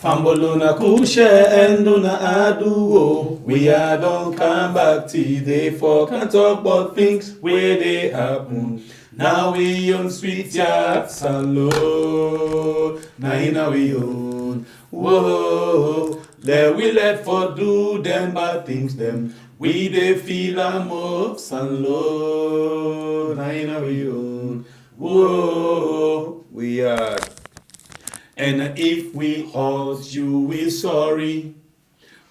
Famboluna kushe enduna aduo. We are don't come back today for can't talk about things where they happen. Now we own sweet yard Salone. Now we own. Whoa, let we let for do them bad things them. We they feel a move Salone. Now we own. Whoa, we are. And if we hurt you, we sorry.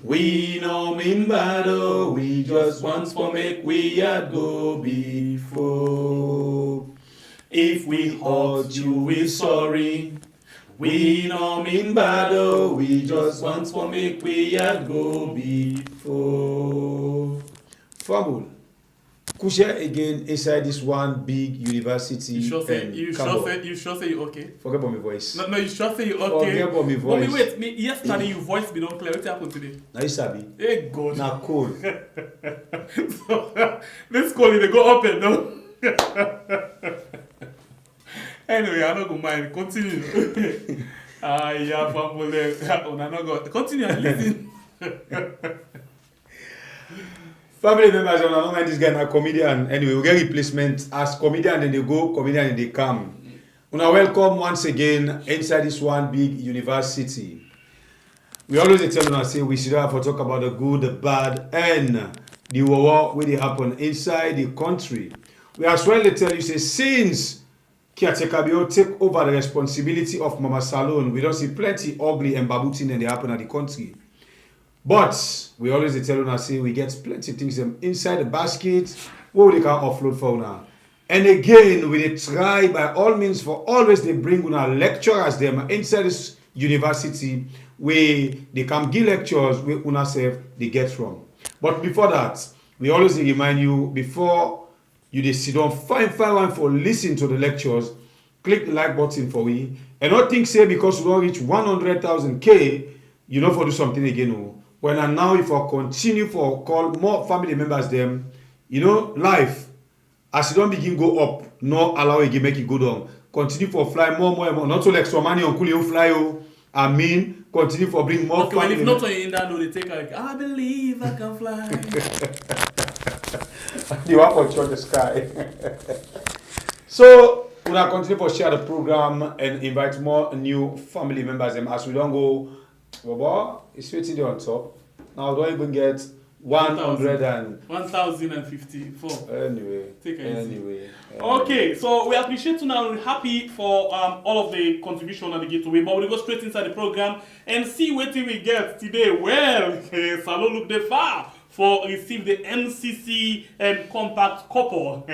We no mean bad, oh, we just want for make we had go before. If we hurt you, we sorry. We no mean bad, oh, we just want for make we had go before. Fumble. Kusha again inside this one big university. You sure say you okay? Forget about my voice. No, you sure say you okay? Forget about my voice. But wait, yesterday your voice be not clear. What happened today? Now you sabi. Hey God. Now cold. So, this cold they go up and down. Anyway, I don't go mind. Continue. Yeah, family. Continue and listen. Family members, I don't mind this guy now comedian. Anyway, we get replacement as comedian, then they go, comedian, and they come. Una welcome once again inside this one big university. We always tell una say we should have to talk about the good, the bad, and the war where they happen inside the country. We as well they tell you say since caretaker Bio take over the responsibility of Mama Salone, we don't see plenty ugly and babutin and they happen at the country. But we always tell una say we get plenty things them inside the basket where we can offload for una. And again, we try by all means for always they bring una lecturers them inside this university where they can give lectures where una self they get from. But before that, we always remind you before you dey sit down find one for listen to the lectures, click the like button for we. And not think say because we don't reach 100,000 K, you know for do something again. No. Well, and now if I continue for call more family members them, you know, life as you don't begin go up, no allow again make it go down. Continue for fly more. Not so like some money on cool you fly. I mean, continue for bring more. Okay, well, if not in that, no, they take like I believe I can fly. You want for touch the sky. So we will continue for share the program and invite more new family members them as we don't go. Baba, it's waiting there on top. Now don't even get 1,054. Anyway. Take it anyway. Okay, so we appreciate you now. We're happy for all of the contribution and the giveaway, but we'll go straight inside the program and see what we get today. Well, Salone look the far for receive the MCC compact couple.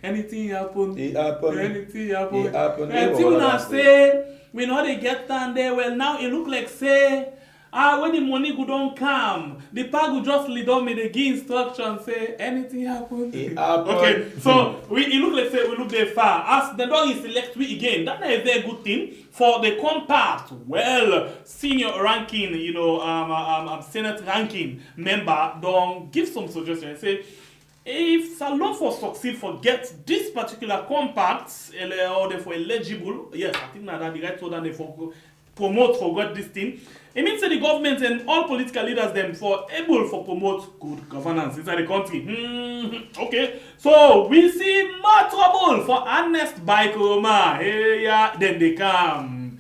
Anything happen? It happen. Anything happen? It happen. And people now say we know they get down there. Well, now it look like say when the money go don't come, the park will just lead on me the give instruction and say anything happen. It happen. Okay, so it look like say we look there far. As the dog is select we again, that is a very good thing for the compact. Well, senior ranking, you know, Senate ranking member don't give some suggestions. Say if Salone for succeed for get this particular compact or they for eligible, yes, I think that the right order they for promote for God this thing. It means that the government and all political leaders them for able for promote good governance inside the country. Okay, so we see more trouble for Ernest Bai Koroma. Hey, yeah, then they come.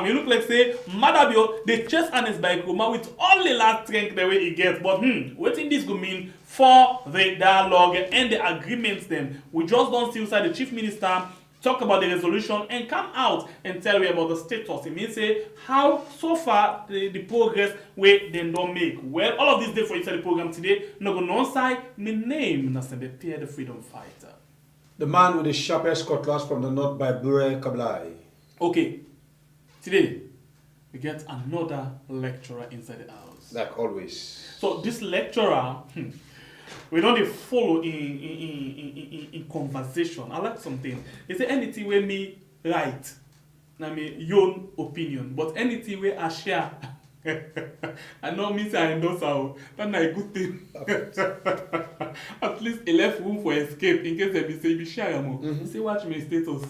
You look like say Madabio they chase Ernest Bai Koroma with all the last strength the way he gets. But what in this could mean for the dialogue and the agreements then? We just don't see inside the chief minister talk about the resolution and come out and tell you about the status. It means say how so far the progress where they don't make. Well, all of this day for inside the program today. No go no side. My name is the freedom fighter. The man with the sharpest cutlass from the north by Bure Kablai. Okay. Today we get another lecturer inside the house. Like always. So this lecturer we don't follow in conversation. I like something. They say anything where me right, I mean your opinion, but anything where I share, I know me say I endorse how. That's not a good thing. At least it left room for escape in case they be say be share more. Say watch my status.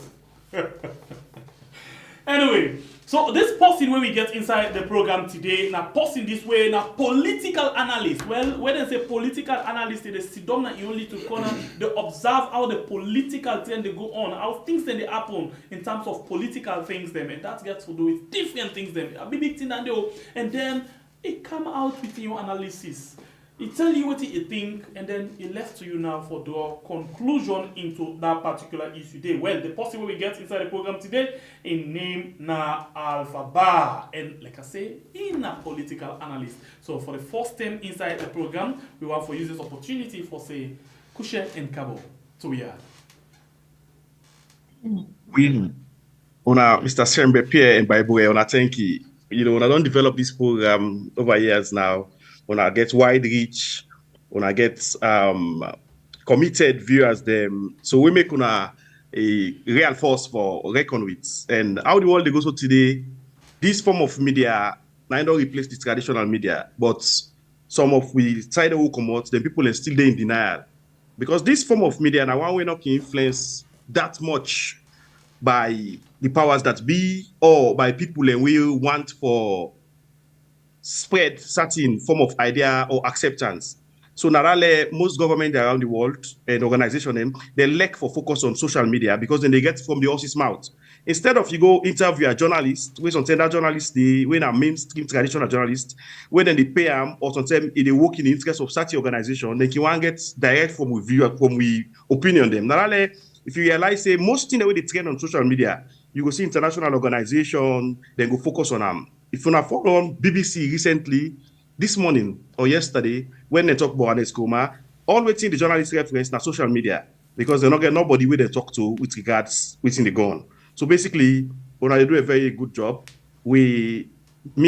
Anyway, So this person when we get inside the program today, now person this way, now political analyst. Well, when they say political analyst, they sit down and you only to corner, they observe how the political thing they go on, how things then they happen in terms of political things them, and that gets to do with different things them. A big thing and then it come out with your analysis. It tell you what you think, and then it left to you now for the conclusion into that particular issue day. Well, the person we get inside the program today, in name na Alpha Bar, and like I say, in a political analyst. So for the first time inside the program, we want to use this opportunity for say Kushe and Kabo. So we are. We, una Mr. Sembe Pierre and Bible, una thank you. You know, when I don't develop this program over years now, when I get wide reach, when I get committed viewers them. So we make una a real force for reckon with. And how the world they go so today, this form of media, I don't replace the traditional media, but some of we side who come out, then people are still there in denial. Because this form of media now one way not influence that much by the powers that be or by people and we want for spread certain form of idea or acceptance. So narale most government around the world and organization they lack for focus on social media because then they get from the horse's mouth. Instead of you go interview a journalist, we some tender journalists, they when a mainstream traditional journalist, when then they pay them or sometimes they work in the interest of certain organization, then you want get direct from we view from we opinion them. Narale, if you realize say most thing the way they trend on social media, you go see international organization, then go focus on them. If you not follow on BBC recently, this morning or yesterday, when they talk about Ernest Koroma, all waiting the journalist reference na social media because they not get nobody where they talk to with regards within the gun. So basically, when I do a very good job, me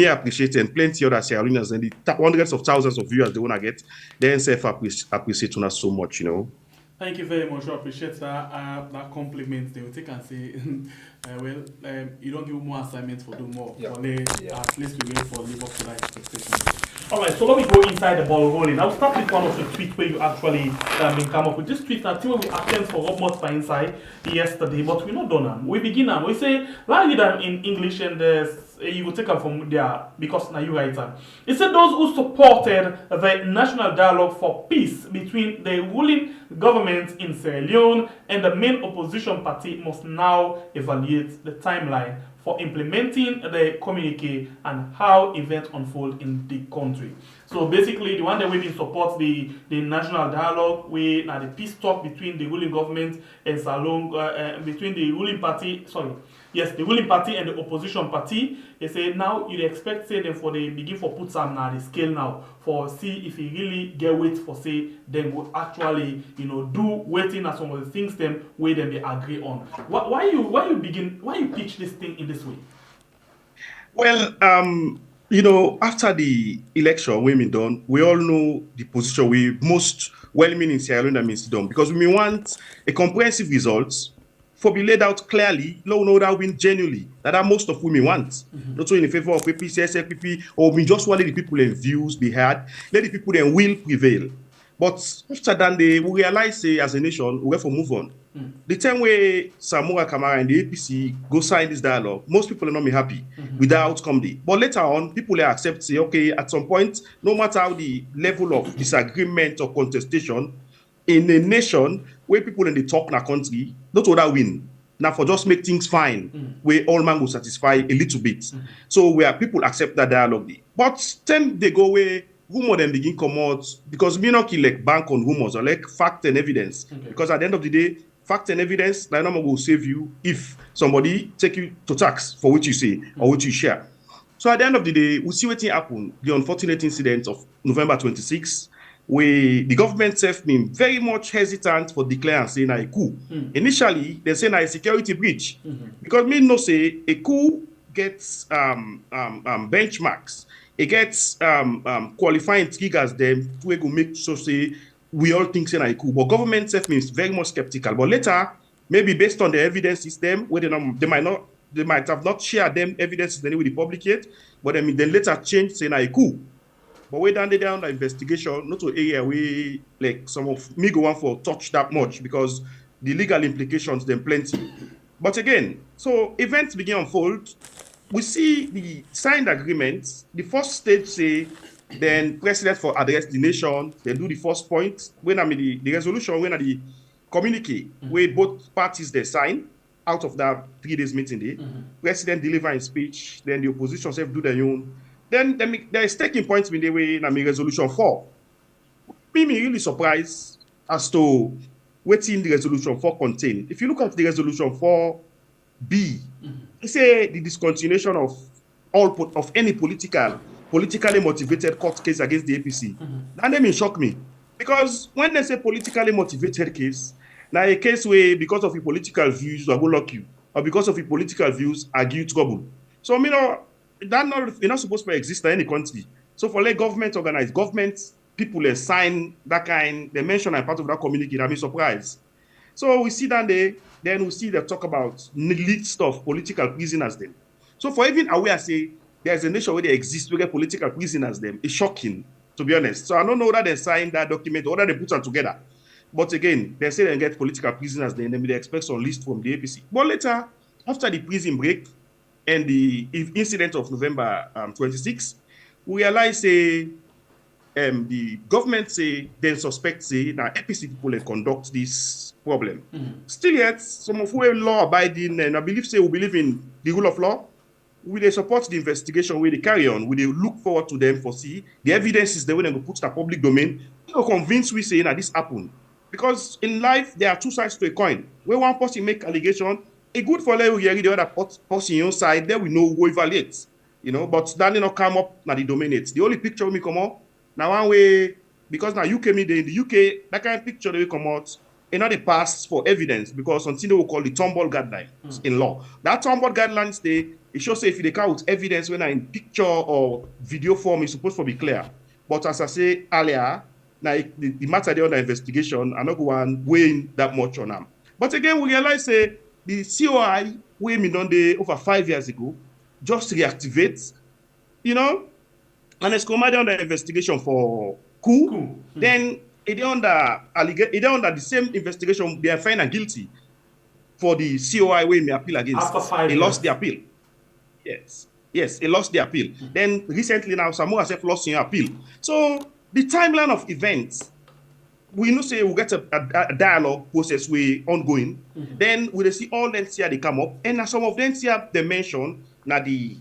appreciate and plenty other Sierra Leoneans and the hundreds of thousands of viewers they wanna get, they self appreciate us so much, you know. Thank you very much. I appreciate that compliment. They will take and say, you don't give more assignments for do more. Yeah. At least we wait for live up to that expectation. All right, so let me go inside the ball rolling. I'll start with one of the tweets where you actually been come up with this tweet. I think we attend for Robert by inside yesterday, but we're not done. We begin now. We say, like it in English and you will take them from there because now you write it. It said those who supported the national dialogue for peace between the ruling government in Sierra Leone and the main opposition party must now evaluate the timeline for implementing the communique and how events unfold in the country. So basically, the one that we support the national dialogue, we now the peace talk between the ruling government and Salone, between the ruling party, the ruling party and the opposition party. They say now you expect say them for the begin for put some now the scale now for see if you really get weight for say them will actually do waiting at some of the things them where them they agree on. Why you pitch this thing in this way? Well, after the election when done, we all know the position we most well-meaning Sierra Leone means done because we want a comprehensive results for be laid out clearly, no that win genuinely. That most of women want. Not only in favor of APC, SLPP, or we just want let the people and views be heard, let the people then will prevail. But after that, we realize as a nation, we have to move on. The time where Samora Kamara and the APC go sign this dialogue, most people are not be happy with the outcome. But later on, people accept, say, okay, at some point, no matter how the level of disagreement or contestation, in a nation where people in the talk in a country, not other win. Now for just make things fine, where all man will satisfy a little bit. So where people accept that dialogue. But then they go where rumor then begin come out because we not like bank on rumors or like fact and evidence. Because at the end of the day, fact and evidence, like number will save you if somebody take you to tax for what you say or what you share. So at the end of the day, we see what happened. The unfortunate incident of November 26. Where the government self been very much hesitant for declaring saying a coup. Initially, they say a security breach. Because me no say a coup gets benchmarks. It gets qualifying triggers them to go make sure say we all think saying a coup. But government self means very much skeptical. But later, maybe based on the evidence system, where they might have not shared them evidences with the public yet, but then later change saying a coup. But we down the investigation, not to area we like some of me go on for touch that much because the legal implications then plenty. But again, so events begin unfold. we see the signed agreement. The first stage say, then president for address the nation, they do the first point. When I mean the resolution, when I the communique, where both parties they sign out of that 3 days meeting day, president deliver his speech, then the opposition self do their own. Then there is taking points in the way I mean resolution 4. Me really surprised as to what's in the resolution 4 contain. If you look at the resolution 4B, it say the discontinuation of any politically motivated court case against the APC. That name shock me. Because when they say politically motivated case, now a case where because of your political views, I will lock you, or because of your political views, I give you trouble. So, you know, you're not supposed to exist in any country. So for like government organized, government people they sign that kind, they mention I'm part of that community, I'm surprised. So we see that then we see they talk about list of political prisoners then. So for even aware say there's a nation where they exist where political prisoners them, it's shocking, to be honest. So I don't know whether they signed that document or whether they put them together. But again, they say they get political prisoners then they expect some list from the APC. But later, after the prison break and the incident of November 26, we realize the government say they suspect say now APC people they conduct this problem. Still yet, some of who are law abiding and I believe say we believe in the rule of law. Will they support the investigation? Will they carry on? Will they look forward to them for see the evidence is there when they go put in the public domain? You know, convince we say that this happened. Because in life there are two sides to a coin. Where one person make allegation, a good for let we hear the other person on side, there we know who evaluates. You know, but that did not come up now the dominates. The only picture we come up now one way because now UK media in the UK, that kind of picture they will come out. And not the pass for evidence because something they will call the Tomball guidelines in law. That Tomball guidelines it shows if they count evidence when in picture or video form is supposed to be clear. But as I say earlier, now the matter they under investigation, I'm not going weighing that much on them. But again, we realize the COI way me done over 5 years ago just reactivates, you know, and it's come under investigation for coup. Then it under the same investigation, they are found and guilty for the COI way may appeal against. After 5 years. They lost the appeal. Yes, he lost the appeal. Then recently now, Samoa has lost in appeal. So the timeline of events, we know say we get a dialogue process we ongoing. Then we see all them here they come up, and some of them here they mention now the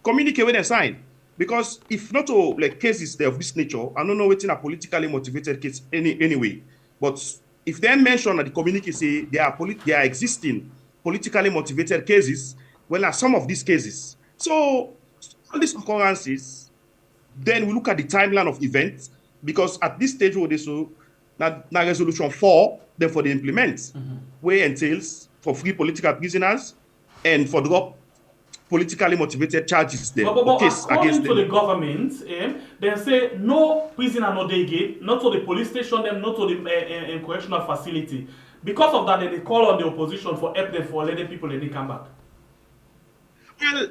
communique when they sign. Because if not all like cases of this nature, I don't know what's in a politically motivated case anyway. But if they mention that the communique say they are existing politically motivated cases, well, are some of these cases. So all these occurrences, then we look at the timeline of events, because at this stage, what they so now resolution 4, then for the implement, where entails for free political prisoners and for drop politically motivated charges there. But according to the government, they say no prisoner, no day gate, not to the police station, them, not to the correctional facility. Because of that, they call on the opposition for help them for letting people let them come back. Well,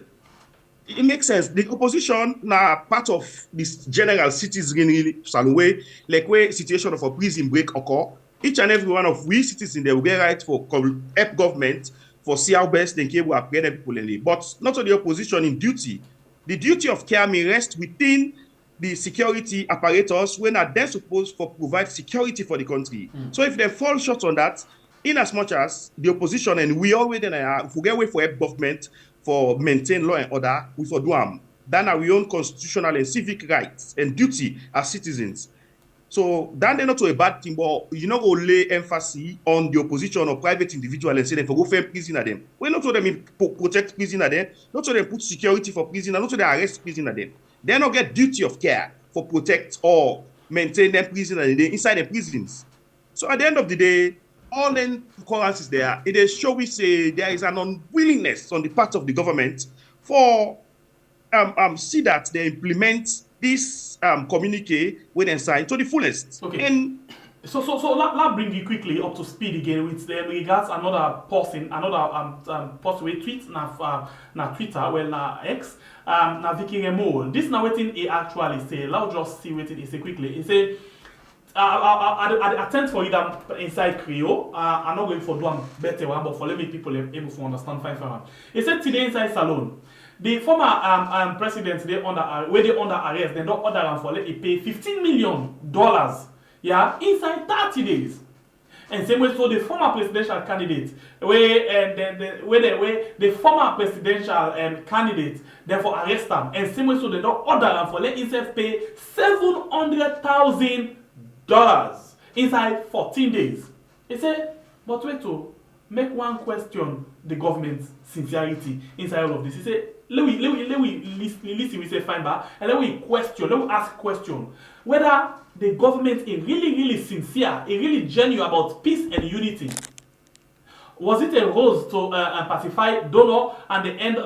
it makes sense. The opposition now part of this general citizen Salone, like where situation of a prison break occur. Each and every one of we citizens they will get right for help government for see how best they can apprehend people in it. But not to the opposition in duty. The duty of care may rest within the security apparatus when are they supposed to provide security for the country. So if they fall short on that, in as much as the opposition and we always if we get way for help government for maintain law and order, we for do them. Then our own constitutional and civic rights and duty as citizens. So that not to a bad thing, but you not go lay emphasis on the opposition or private individual and say them for go find prisoner them. We not to them protect prisoner them, not to them put security for prisoner, not to them arrest prisoner them. They not get duty of care for protect or maintain them prisoner inside the prisons. So at the end of the day, all the occurrences there, it is show we say there is an unwillingness on the part of the government for see that they implement this communique when they sign to the fullest. Okay. And so let's bring you quickly up to speed again with regards another person, another post we tweet na Twitter, well na X, na Vicky Remo. This now waiting he actually say. Let's just see what it say quickly. He say I attempt for you that inside Creole. I'm not going for do better one, but for let me people able to understand fine. He said today inside Salone. the former president they under arrest, they don't order him for let he pay $15 million, yeah, inside 30 days. And same way, so the former presidential candidate, the former presidential candidate, therefore arrest them. And same way, so they don't order them for let himself pay $700,000 inside 14 days. He say, but wait to make one question the government's sincerity inside all of this. He say, let we listen, we say fine, but and let we ask question whether the government is really sincere, is really genuine about peace and unity. Was it a rose to pacify donor and the end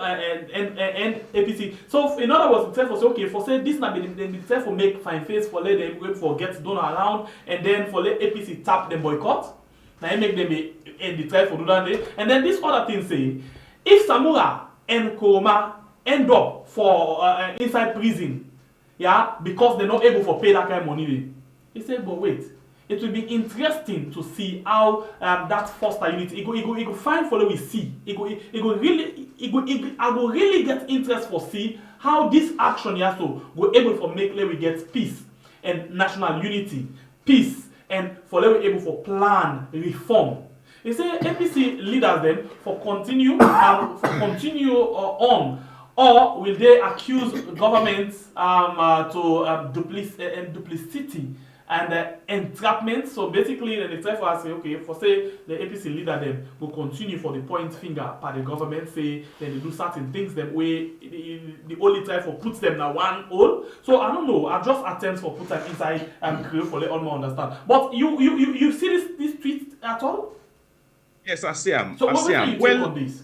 APC? So in other words, itself was okay for say this not be itself for make fine face for let them wait for get donor around and then for let APC tap them boycott. Now make them be in the try for do that day. And then this other thing say if Samura and Koroma end up for inside prison, yeah, because they're not able to pay that kind of money. He said, but wait, it will be interesting to see how that foster unity. It go find follow we see. I go really get interest for see how this action here so go able for make we get peace and national unity, peace and for we able for plan reform. He say APC leaders them for continue on. Or will they accuse governments to duplicity and entrapment? So basically, they try for us say, okay, for say the APC leader them will continue for the point finger by the government, say then they do certain things that way the only try for put them in one hole. So I don't know, I just attempt for put them inside Creole for let all more understand. But you see this tweet at all? Yes, I see him. So what do you take on this?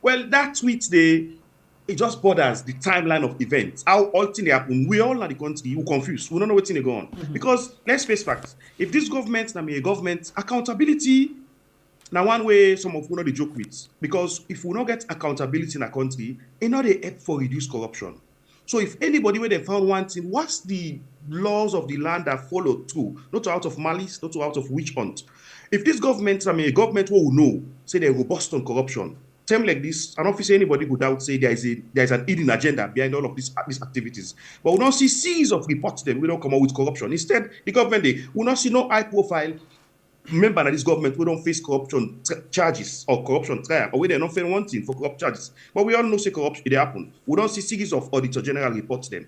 Well, that tweet it just borders the timeline of events. How all things happen. We all in the country, we confused. We don't know what's going on. Because let's face facts. If this government, I mean a government, accountability, now one way some of you know the joke with. Because if we don't get accountability in a country, it not a help for reduce corruption. So if anybody where they found one thing, what's the laws of the land that follow through? Not out of malice, not out of witch hunt. If this government, I mean a government who will know, say they're robust on corruption. Time like this, I don't feel anybody would doubt say there is an hidden agenda behind all of these activities. But we don't see series of reports them. We don't come out with corruption. Instead, the government we not see no high profile member of this government we don't face corruption charges or corruption trial or we they not fail one thing for corrupt charges. But we all know say corruption it happen. We don't see series of Auditor General reports them.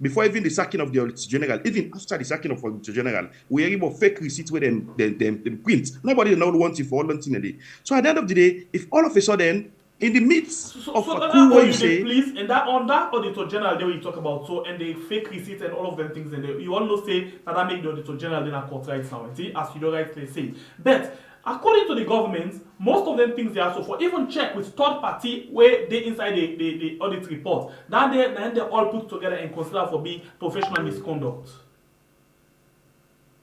Before even the sacking of the Auditor General, even after the sacking of Auditor General, we hear about fake receipts where them print. Nobody knows one thing for all one thing a day. So at the end of the day, if all of a sudden, in the midst of a coup where you say... Please, and that on that Auditor General there you talk about, so and the fake receipts and all of them things, and you all know say that make the Auditor General in a court right now, see, as you don't rightly say. But according to the government, most of them things they are so for even check with third party where they inside the audit report. Then they all put together and consider for being professional misconduct.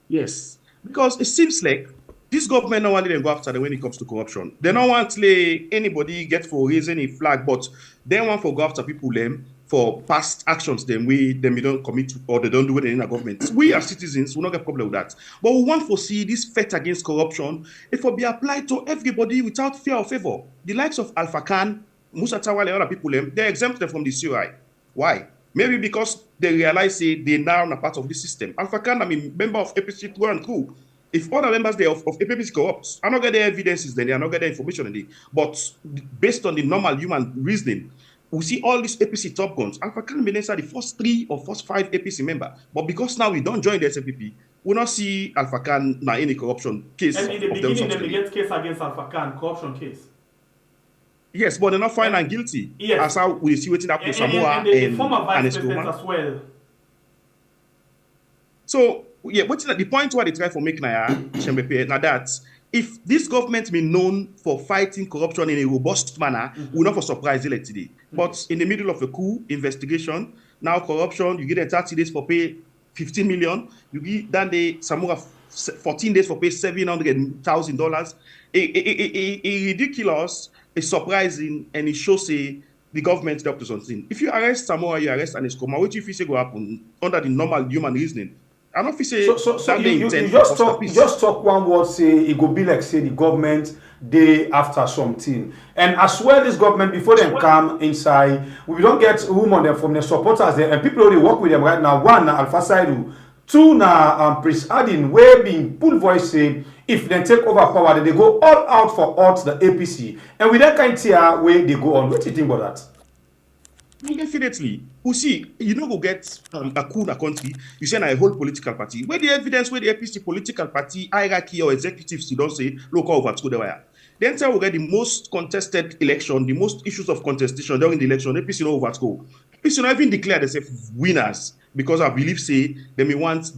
Yes, because it seems like this government not only go after them when it comes to corruption. They don't want to let anybody get for raising a flag, but they want to go after people them for past actions them we don't commit to, or they don't do it in a government. We as citizens will not get problem with that. But we want to see this fight against corruption it will be applied to everybody without fear or favor. The likes of Alpha Khan, Musa Tawale, other people they're exempted from the CRI. Why? Maybe because they realize they now are part of the system. Alpha Khan, I mean, member of APC through and through. If other members there of APC corrupt, I not get the evidences, then they are not get the information in it. But based on the normal human reasoning, we see all these APC top guns. Alpha Khan been inside the first 3 or first 5 APC member. But because now we don't join the SNPP, we not see Alpha Khan now any corruption case. And in the beginning, they get case against Alpha Khan, corruption case. Yes, but they're not found and guilty. Yes. As how we see waiting up to Samoa and the former vice president as well. So yeah, what's the point why they try for make now that if this government be known for fighting corruption in a robust manner, we're not for surprise it today. But in the middle of a coup investigation, now corruption, you get 30 days for pay 15 million, you get then the Samura 14 days for pay $700,000. A ridiculous, a surprising, and it shows the government up to something. If you arrest Samoa, you arrest Ernest Bai Koroma, what do you think go happen under the normal human reasoning? I don't feel say so you just talk one word say it go be like say the government they after something. And as well, this government, before them come inside, we don't get room on them from the supporters there, and people already work with them right now. One, na Alpha Saidu. Two, na Prince Adin, where being full voice say, if they take over power, then they go all out for out the APC. And with that kind of tier where they go on. What do you think about that? Definitely. You see, you know, go get a coup in a country, you say a whole political party. Where the evidence, where the APC political party, hierarchy or executives, you don't say, local overthrow the wire. Then say we get the most contested election, the most issues of contestation during the election, APC no overthrow. APC not even declare themselves winners because I believe, say, they may want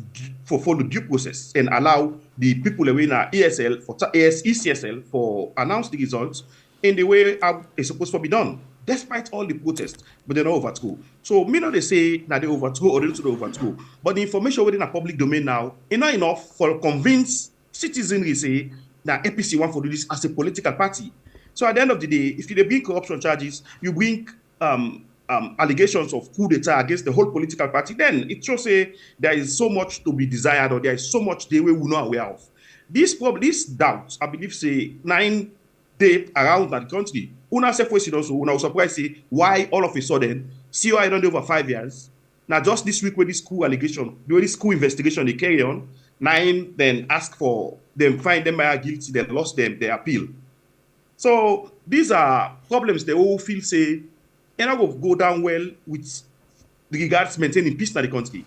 for follow due process and allow the people away in ESL, for ECSL, for announce the results in the way it's supposed to be done. Despite all the protests, but they don't overthrow. So, me not they say that they overthrow or they don't overthrow. But the information within a public domain now is not enough for convince citizenry say that APC want to do this as a political party. So at the end of the day, if you bring corruption charges, you bring allegations of coup d'etat against the whole political party, then it shows say there is so much to be desired or there is so much they will not aware of. This doubts, I believe, say 9 days around that country. Una say also, una surprised say why all of a sudden COI don't do over 5 years. Now just this week with this coup allegation, this coup investigation they carry on, 9 then ask for them, find them guilty, then lost them, they appeal. So these are problems they all feel say they're not going to go down well with regards maintaining peace in the country.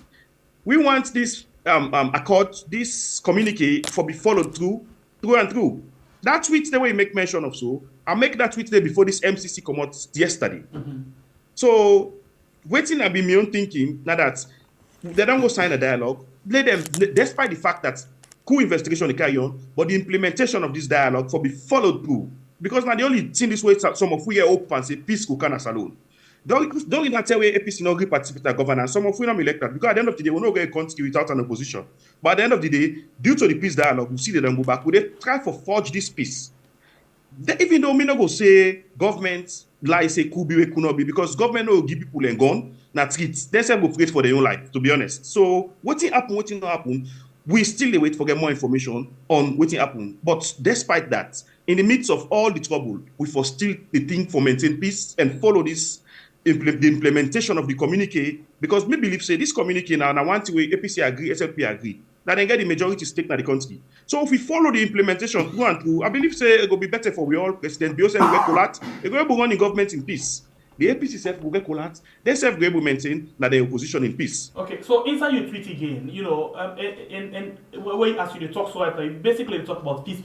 We want this accord, this communique for be followed through and through. That tweet the way you make mention of so, I make that tweet there before this MCC come out yesterday. So waiting and be my own thinking now that they don't go sign a dialogue, let them, despite the fact that coup investigation they carry on, but the implementation of this dialogue for be followed through. Because now the only thing this way some of we are open and say peace could can Salone. Don't even tell where APC no agree participate in governance. Some of we not elected because at the end of the day we not get a country without an opposition. But at the end of the day, due to the peace dialogue, we see them go back. We they try for forge this peace. Even though me no go say government lie say could be could not be because government no give people a gun, na treat. They say go fight for their own life, to be honest. So what happen, what not happen, we still wait for get more information on what happen. But despite that, in the midst of all the trouble, we for still the thing for maintain peace and follow this the implementation of the communique because me believe say this communique now one way APC agree, SLP agree. That they get the majority stake in the country. So if we follow the implementation through and through, I believe say it will be better for we all. President Biosef will get collapse. They go able to run the government in peace. The APC self will get collapse. They self will able to maintain that the opposition in peace. Okay, so inside your tweet again, you know, and when as you talk so right, basically you talk about peace,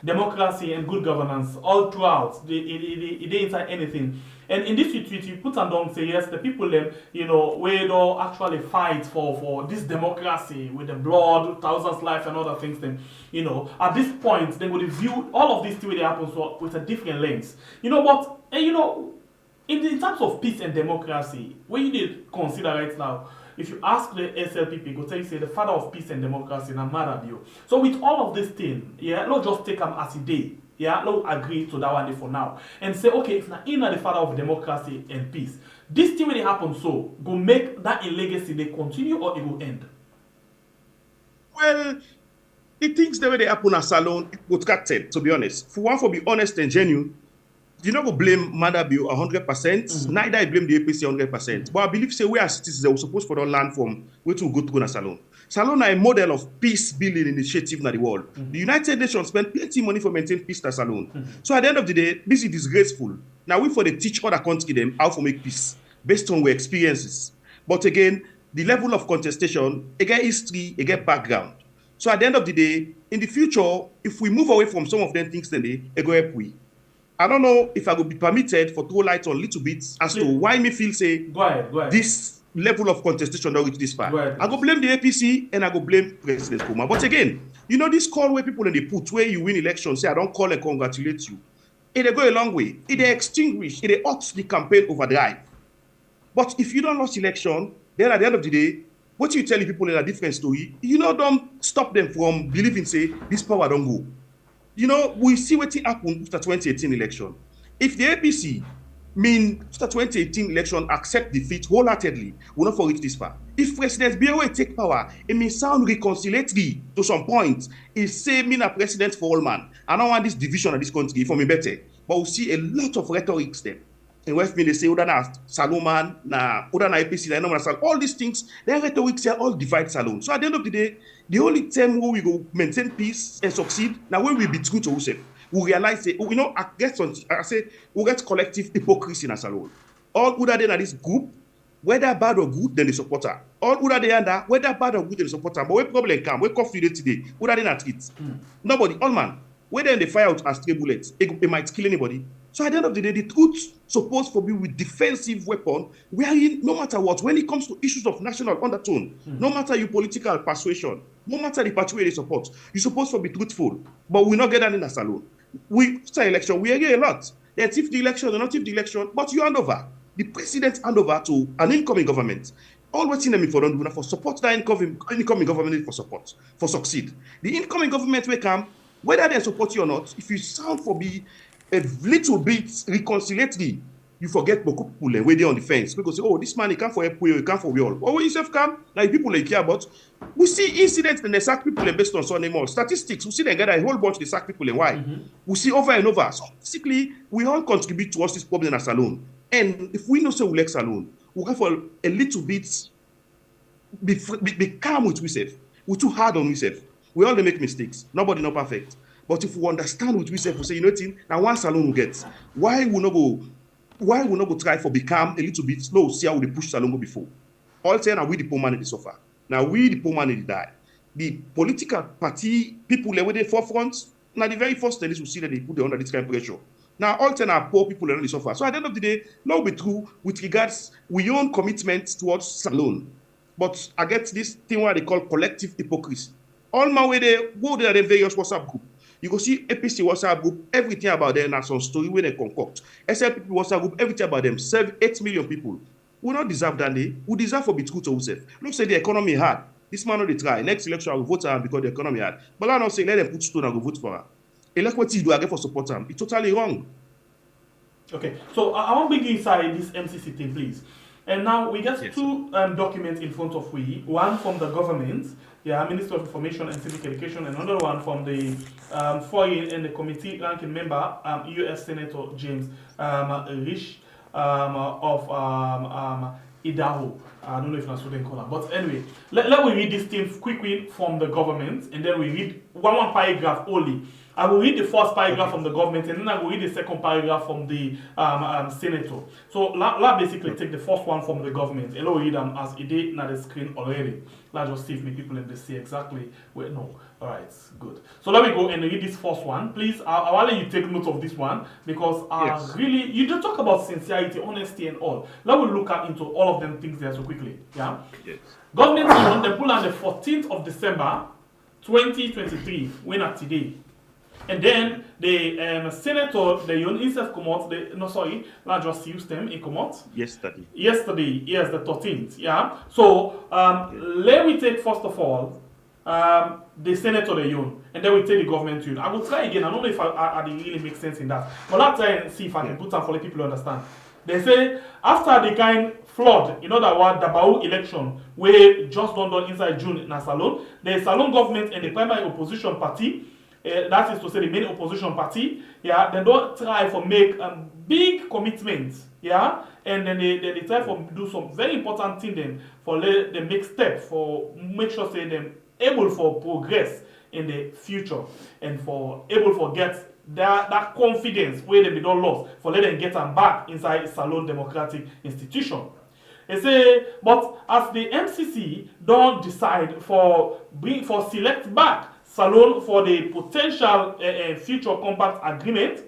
democracy and good governance all throughout. They inside anything. And in this tweet, you put on down say yes, the people them, you know, we don't actually fight for this democracy with the blood, thousands life and other things. Then, you know, at this point, they would view all of these things that happen so with a different lens. You know what? And you know, in terms of peace and democracy, when you did consider right now, if you ask the SLP people, go tell you say the father of peace and democracy, na Marabio. So with all of this thing, yeah, not just take them as a day. Yeah, let's agree to that one day for now. And say, okay, if not in the father of democracy and peace, this thing will happen so, go make that a legacy, they continue or it will end? Well, the things the way they happen at Salone, it would cut it, to be honest. For one, for be honest and genuine, you not go blame Madabio 100%, neither I blame the APC 100%. But I believe say we as citizens they were supposed to learn from where to go to Salone. Salone is a model of peace building initiative in the world. The United Nations spend plenty of money for maintaining peace at Salone. So at the end of the day, this is disgraceful. Now we for the teach other countries them how to make peace based on their experiences. But again, the level of contestation, again history, again background. So at the end of the day, in the future, if we move away from some of them things, then they go help we. I don't know if I will be permitted for throw light on a little bit as to why me feel say go ahead. This level of contestation don't reach this far. I go blame the APC and I go blame President Koroma. But again, you know this call where people in the put where you win elections say I don't call and congratulate you. It go a long way. It extinguish. It ups the campaign overdrive. But if you don't lose election, then at the end of the day, what you tell the people in a different story, you know, don't stop them from believing say this power don't go. You know, we see what happened after 2018 election. If the APC after 2018 election accept defeat wholeheartedly, we'll not reach this far. if President Biya take power, it may sound reconciliatory to some point. He say me na president for all man. I don't want this division of this country for me better. But we see a lot of rhetoric there. In West Middle, they say, na Salone, na APC, all these things, their rhetoric say all divide Salone. So at the end of the day, the only time where we go maintain peace and succeed, now when we be true to ourselves, we realize, I say, we get collective hypocrisy in a Salone. All who are there in this group, whether bad or good, then they support her. All who are there, whether bad or good, then they support her. But where problem come, where coffee today, who are there at it? Nobody, all man. Whether they fire out as stray bullets, it might kill anybody. So at the end of the day, the truth supposed to be with defensive weapon, wherein no matter what, when it comes to issues of national undertone, no matter your political persuasion, no matter the party where they support, you're supposed to be truthful. But we not get that in a Salone. We after election, we hear a lot. They tiff the election, they not tiff the election, but you hand over. The president hand over to an incoming government. All we're seeing them for don't do for support that incoming government for support, for succeed. The incoming government will come, whether they support you or not, if you sound for be a little bit reconciliatory, you forget Boko people where they on the fence. Because say, oh, this man, he can't for help, he can't for we all. But when you self come, like people they care about, we see incidents and they sack people based on some more statistics. We see they get a whole bunch, they sack people and why. We see over and over. So basically, we all contribute towards this problem as Salone. And if we know say we like Salone, we have for a little bit be calm with ourselves. We're too hard on ourselves. We all make mistakes. Nobody not perfect. But if we understand with ourselves, we say, you know what, now one Salone will get. Why we not go try for become a little bit slow, see how we push Salone go before. All say now we the poor man in the suffer. Now we the poor man in the die. The political party people where they forefront, now the very first thing is we see that they put them under this kind of pressure. Now, all 10 are poor people and they suffer. So at the end of the day, now be true with regards we own commitment towards Salone. But I get this thing what they call collective hypocrisy. All my way there, go there the various WhatsApp group. You go see APC WhatsApp group, everything about them and some story where they concoct. SLP WhatsApp group, everything about them, 8 million people. We not deserve that day. We deserve for be true to ourselves. Look, say the economy hard. This man not they try. Next election I will vote her because the economy hard. But I don't say let them put stone and go vote for her. Elect what you do again for support them. It's totally wrong. Okay, so I want to bring inside this MCC thing, please. And now we get two documents in front of we. One from the government, Minister of Information and Civic Education, and another one from the foreign and the committee ranking member, U.S. Senator James RISCH of Idaho. I don't know if that's what they call it. But anyway, let me read this thing quickly from the government, and then we read one paragraph only. I will read the first paragraph from the government, and then I will read the second paragraph from the senator. So let's basically take the first one from the government. And we'll read them as it did on the screen already. Let's just see if people in the see exactly where. No. All right, good. So let me go and read this first one. Please, I want you take note of this one because really, you just talk about sincerity, honesty, and all. Let me look into all of them things there so quickly. Yeah. Yes. Government on the pull on the 14th of December, 2023. When at today. And then the senator, the UNICEF come out, let's just use them, it come out. Yesterday, yes, the 13th, yeah. So, let me take, first of all, the senator, the UN, and then we take the government UN. I will try again, I don't know if I really make sense in that. But let's try and see if I can put some for the people to understand. They say, after the kind flood, in other words, the Bau election, where just done inside June in Salone, the Salone government and the primary opposition party, that is to say the main opposition party, they don't try for make big commitments, and then they try for do some very important thing then for they make step for make sure say them able for progress in the future and for able for get that confidence where they don't lose for let them get them back inside Salone democratic institution. They say, but as the MCC don't decide for select back Salone for the potential future compact agreement,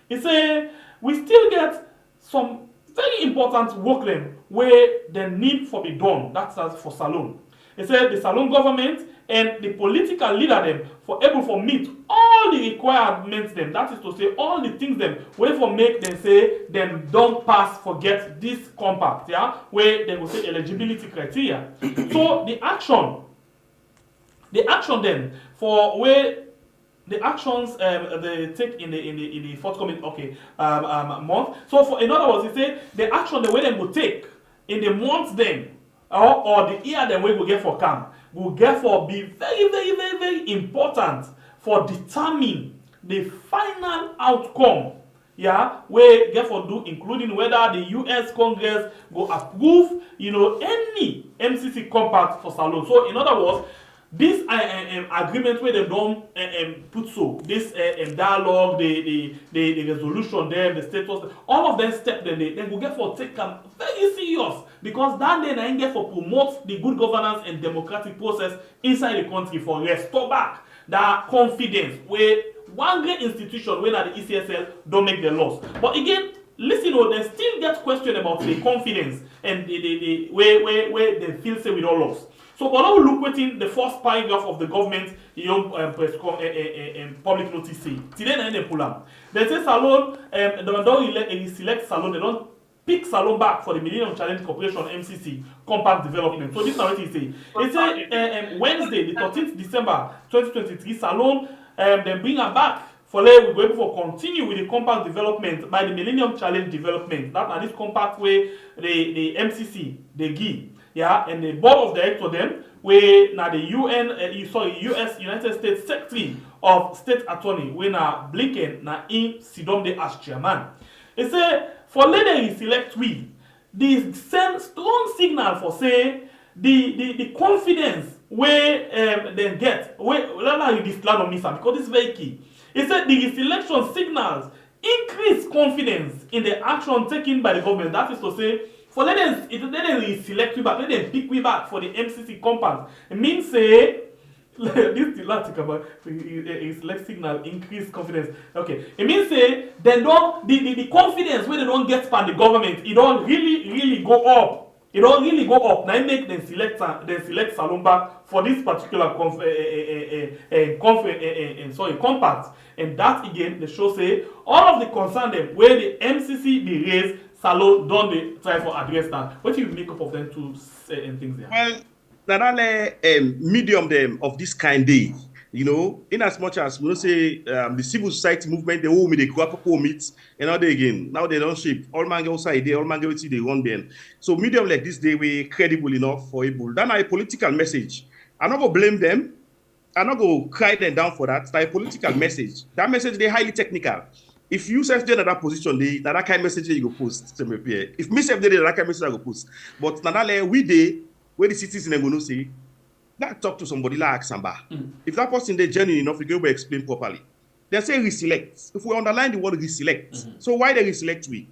he say we still get some very important work them where the need for be done. That's for Salone. He said the Salone government and the political leader them for able for meet all the requirements them. That is to say all the things them where for make them say them don't pass forget this compact, where they will say eligibility criteria. So the action then for where the actions they take in the forthcoming month. So for in other words, he say the action the way they will take in the months then or the year them we go get for camp will get for be very important for determine the final outcome, yeah, we get for do, including whether the US Congress go approve, any MCC compact for Salone. So in other words, this agreement where they don't put so this dialogue, the resolution there, the status, all of them step then they go get for take them very serious, because that then I get for promote the good governance and democratic process inside the country, for restore back that confidence where one great institution when at the ECSL don't make the laws. But again, listen, they still get question about the confidence and the where they feel say we don't lost. So when we look within the first paragraph of the government public notice say, today they pull up. They say Salone, they don't select Salone, they don't pick Salone back for the Millennium Challenge Corporation MCC compact development. So this is what it say. It say Wednesday, the 13th December 2023, Salone then bring her back for we go able for continue with the compact development by the Millennium Challenge Development. That this compact way the MCC they give. Yeah, and the board of directors them we now the US United States Secretary of State Attorney we now Blinken now in Sidom as chairman. It say for later select we the send strong signal for say the confidence where they get where this plan on Misa, because this is very key. It said the selection signals increase confidence in the action taken by the government. That is to say, for let them select we back, let them pick we back for the MCC compact. It means say this is not about select signal increase confidence. Okay, it means say they don't the confidence when they don't get by the government, it don't really go up. It don't really go up. Now make them select Salone back for this particular compact. And that again, the show say all of the concern them where the MCC be raised, Salone don't they try for address that. What do you make up of them two things there? Well, that medium them of this kind day, in as much as we say the civil society movement, they all meet, they crop meet, and now they again, now they don't shape. All man go outside there, all man go they run then. So medium like this, they were credible enough for able. That's a political message. I'm not gonna blame them. I'm not gonna cry them down for that. That's a political message. That message they highly technical. If you self in that position, that kind of message you go post. If me self that kind of message I go post. But now we day where the citizens are gonna say. That talk to somebody like Samba. If that person they genuine enough, we go explain properly. They say reselect. If we underline the word reselect, so why they reselect we?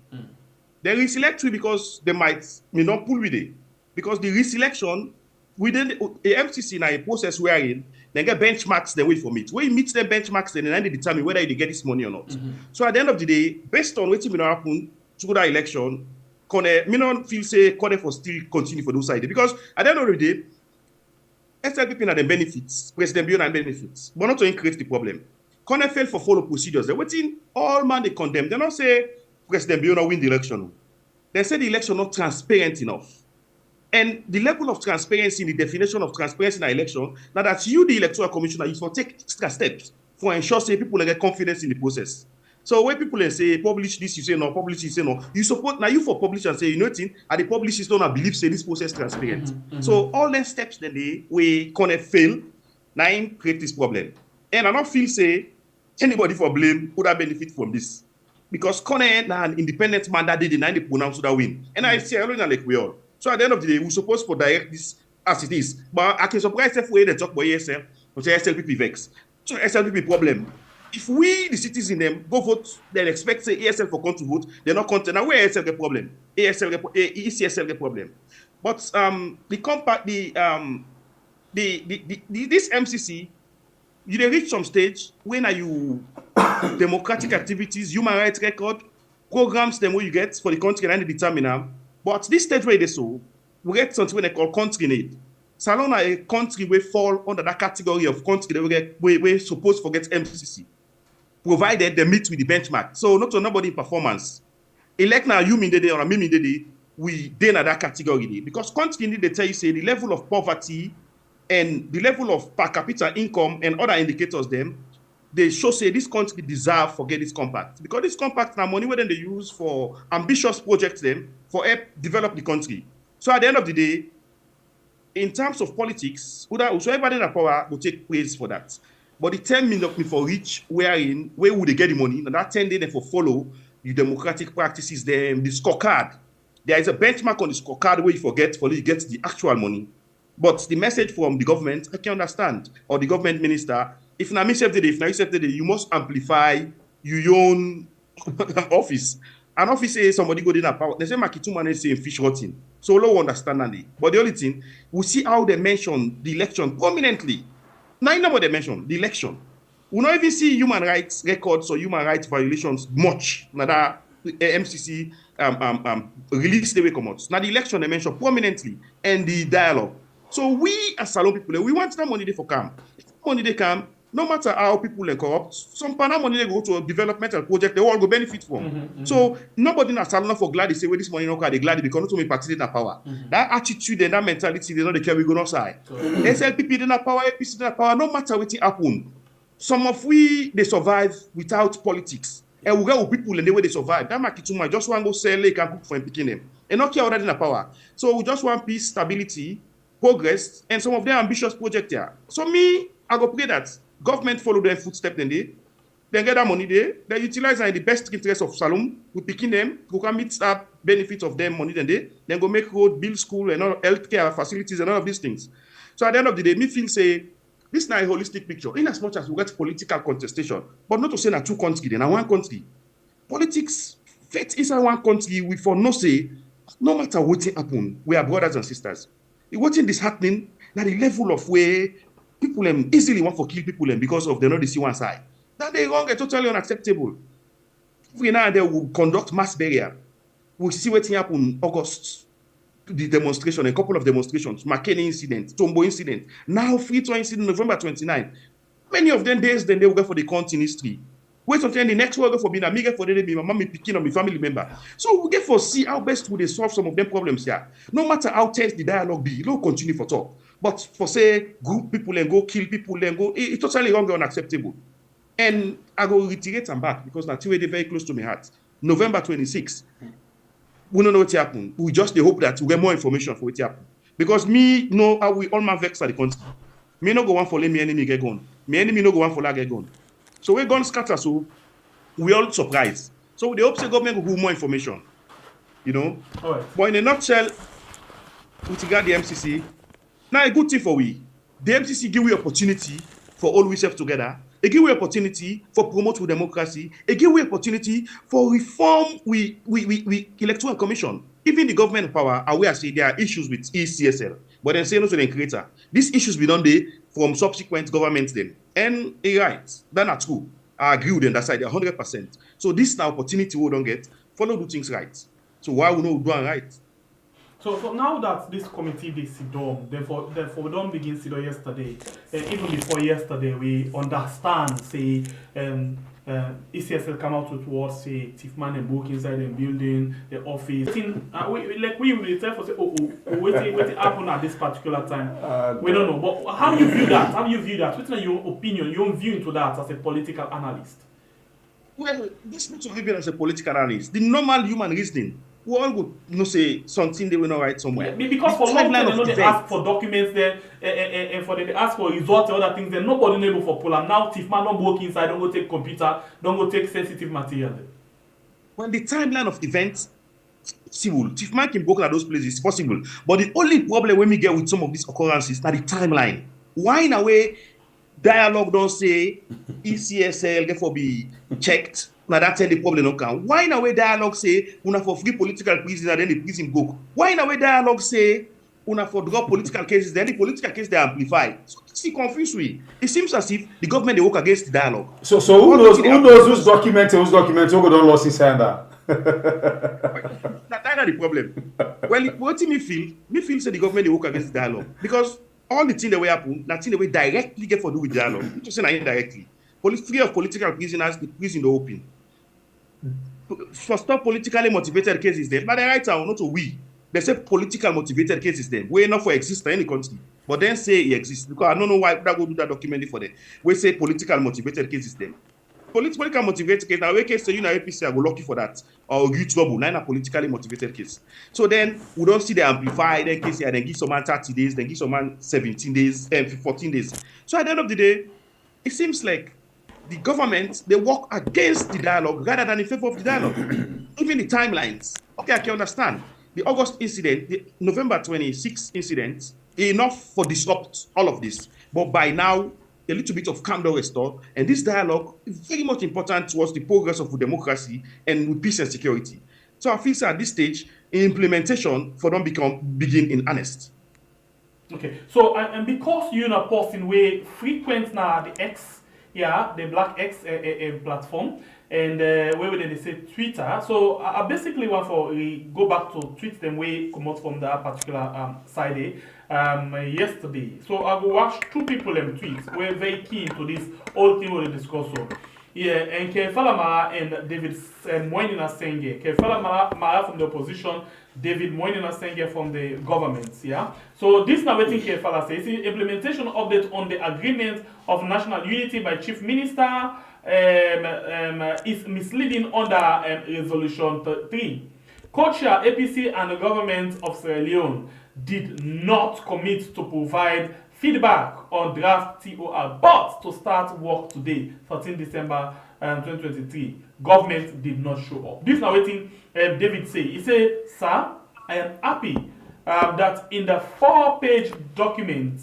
They reselect we because they might not pull with it. Because the reselection within the MCC now a process we are in, they get benchmarks they wait for it. When you meet the benchmarks, then they determine whether you get this money or not. So at the end of the day, based on what will happen to that election, me not feel say Kone for still continue for those side. Because at the end of the day, SLPP are the benefits, President Bion and benefits, but not to increase the problem. Kone failed for follow procedures. They're waiting, all man they condemn. They don't say President Bion win the election. They say the election not transparent enough. And the level of transparency in the definition of transparency in an election, now that you, the electoral commissioner, you will take extra steps for ensure say people get confidence in the process. So when people say publish this, you say no, publish this, you say no. You support now you for publish and say you know what, and the publishers don't believe say this process transparent. So all the steps then they we Kone fail, now create this problem. And I don't feel say anybody for blame would have benefit from this. Because Kone now an independent man that did deny the pronounce that win. And I say I don't like we all. So at the end of the day, we're supposed to direct this as it is. But I can surprise if we talk about ESL, or say SLPP vex. So SLPP problem. If we, the citizens, them go vote, they expect say ESL for country vote, they're not content. Now where ESL get problem? ECSL get problem. But this MCC, you reach some stage when are you democratic activities, human rights record, programs them where you get for the country and determine them. But this stage where they so we get something when they call country need. Salone are a country will fall under that category of country that we're supposed to get MCC. Provided they meet with the benchmark. So not to nobody performance. Elect now you mean the day or me mean the day, we then at that category. Because country need they tell you say the level of poverty and the level of per capita income and other indicators them, they show say this country deserve forget this compact. Because this compact now money where they use for ambitious projects them for help develop the country. So at the end of the day, in terms of politics, whoever in power will take praise for that. But the 10 million for reach, where would they get the money? And that 10 days for follow the democratic practices, the scorecard. There is a benchmark on the scorecard where you get the actual money. But the message from the government, I can understand, or the government minister, if not me you must amplify your own office. An office say somebody go in a power. They say Makitu manage saying fish rotting. So low understanding. But the only thing, we see how they mention the election prominently. Now you know what they mention, the election. We don't even see human rights records or human rights violations much. Now that MCC release the way come out. Now the election they mention prominently and the dialogue. So we as Salone people, we want that money they for come. If money they come, no matter how people are corrupt, some panel money they go to a developmental project, they all go benefit from. So nobody in Salone for glad they say, well, this money no car, they glad because not to me participate in power. That attitude and that mentality, they know they care we go no side. SLPP in power, APC in power, no matter what happen. Some of they survive without politics. And we go with people and the way they survive. That make it too much. Just want to go sell, they can cook for picking them. And not care already in power. So we just want peace, stability, progress, and some of their ambitious projects here. So I go pray that government follow their footsteps then get that money there, they utilize in the best interest of Salone, we picking them, we can meet up benefits of them money then go make road, build school and all healthcare facilities and all of these things. So at the end of the day, me feel say this is not a holistic picture, in as much as we get political contestation, but not to say that two countries, then one country. Politics fit inside one country, we for no say, no matter what happen, we are brothers and sisters. What's in this happening, now the level of where people easily want to kill people because of they know they see one side. That they wrong and totally unacceptable. Every now and then we'll conduct mass burial. We'll see what happened in August. The demonstration, a couple of demonstrations, McKinney incident, Tombo incident, now Frito incident, November 29. Many of them days then they will go for the count in history. Wait until the next one go for being a me for the my mommy picking on my family member. So we get for see how best would they solve some of them problems here. No matter how tense the dialogue be, no continue for talk. But for say group people and go kill people and go, it's totally wrong and unacceptable. And I go reiterate and back because that's very close to my heart. November 26. We don't know what happened. We just hope that we get more information for what happened. Because me know how we all man vex at the country. Me no go one for let me enemy get gone. Me enemy no go one for la get gone. So we gone scatter, so we all surprised. So the hope the government will have more information. You know? All right. But in a nutshell, with regard the MCC, now a good thing for we. The MCC give we opportunity for all we serve together. It give we opportunity for promote with democracy. It give we opportunity for reform we electoral commission. Even the government power, aware say there are issues with ECSL, but then say no to the creator. These issues be done there from subsequent governments then. And right, that's not true. I agree with them that side 100%. So this is an opportunity we don't get. Follow do things right. So why we know do it right? So now that this committee they sit down, therefore we don't begin sit down yesterday. Even before yesterday, we understand say ECSL come out with what say Tifman and book inside the building, the office. We will therefore say what happened at this particular time. We don't know. But how do you view that? How do you view that? What's your opinion, your own view into that as a political analyst? Well, this not to as a political analyst. The normal human reasoning. We all go say something they will not write somewhere. Yeah, because for long time they ask for documents there, and for they ask for results and other things. Then nobody able for pull. And now Tifman don't work inside, don't go take computer, don't go take sensitive material. When the timeline of events possible, Tifman can work at those places, it's possible. But the only problem when we get with some of these occurrences, now the timeline. Why in a way dialogue don't say ECSL therefore be checked? Now that's the problem no can. Why in a way dialogue say una for free political prisoners then the prison go? Why in a way dialogue say una for drop political cases then the political case they amplify? So it's confused we. It seems as if the government they work against the dialogue. So who knows whose document who don't lost his hand? That's the problem. Well, what me feel say the government they work against the dialogue because all the things that will happen, that thing they will directly get for do with dialogue. Just say indirectly. Free of political prisoners, the prison they open. For stop politically motivated cases then, but the right now not to we. They say political motivated cases then. We not for exist in any country. But then say it exists. Because I don't know why that go do that document for them. We say political motivated cases then. political motivated case. Now, we can say you know APC, I go lucky for that, or you trouble. Now, a politically motivated case. So then we don't see the amplify. Then case here, then give some man 30 days, then give some man 17 days, 14 days. So at the end of the day, it seems like the government they work against the dialogue rather than in favor of the dialogue. Even the timelines. Okay, I can understand the August incident, the November 26th incident, enough for disrupt all of this. But by now, a little bit of calm down restored, and this dialogue is very much important towards the progress of democracy and with peace and security. So I feel so at this stage, implementation for them begin in earnest. Okay, so and because you're a person way frequent now the X, yeah, the Black X platform, and where they say Twitter. So I basically want for go back to tweet them way come out from that particular side yesterday. So I go watch two people tweet. We're very keen to this whole thing we discuss on. Yeah, and Kefala Mara and David Moinina Senge. Kefala Mara from the opposition, David Moinina Senge from the government. Yeah. So this now waiting Kefala says implementation update on the agreement of national unity by Chief Minister is misleading under Resolution 3. Co-chair APC and the government of Sierra Leone did not commit to provide feedback on draft TOR, but to start work today, 13 December 2023. Government did not show up. This now waiting David say. He say, sir, I am happy that in the four-page document,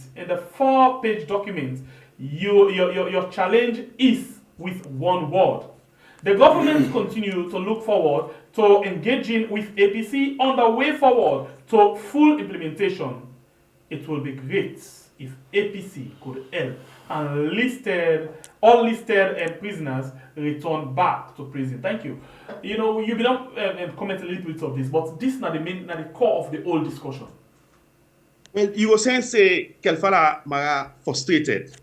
your challenge is with one word. The government continue to look forward to engaging with APC on the way forward to full implementation. It will be great if APC could help and all listed prisoners return back to prison. Thank you. You know, you will comment a little bit of this, but this is not the core of the whole discussion. Well, you were saying, say, Kelfala Mara frustrated,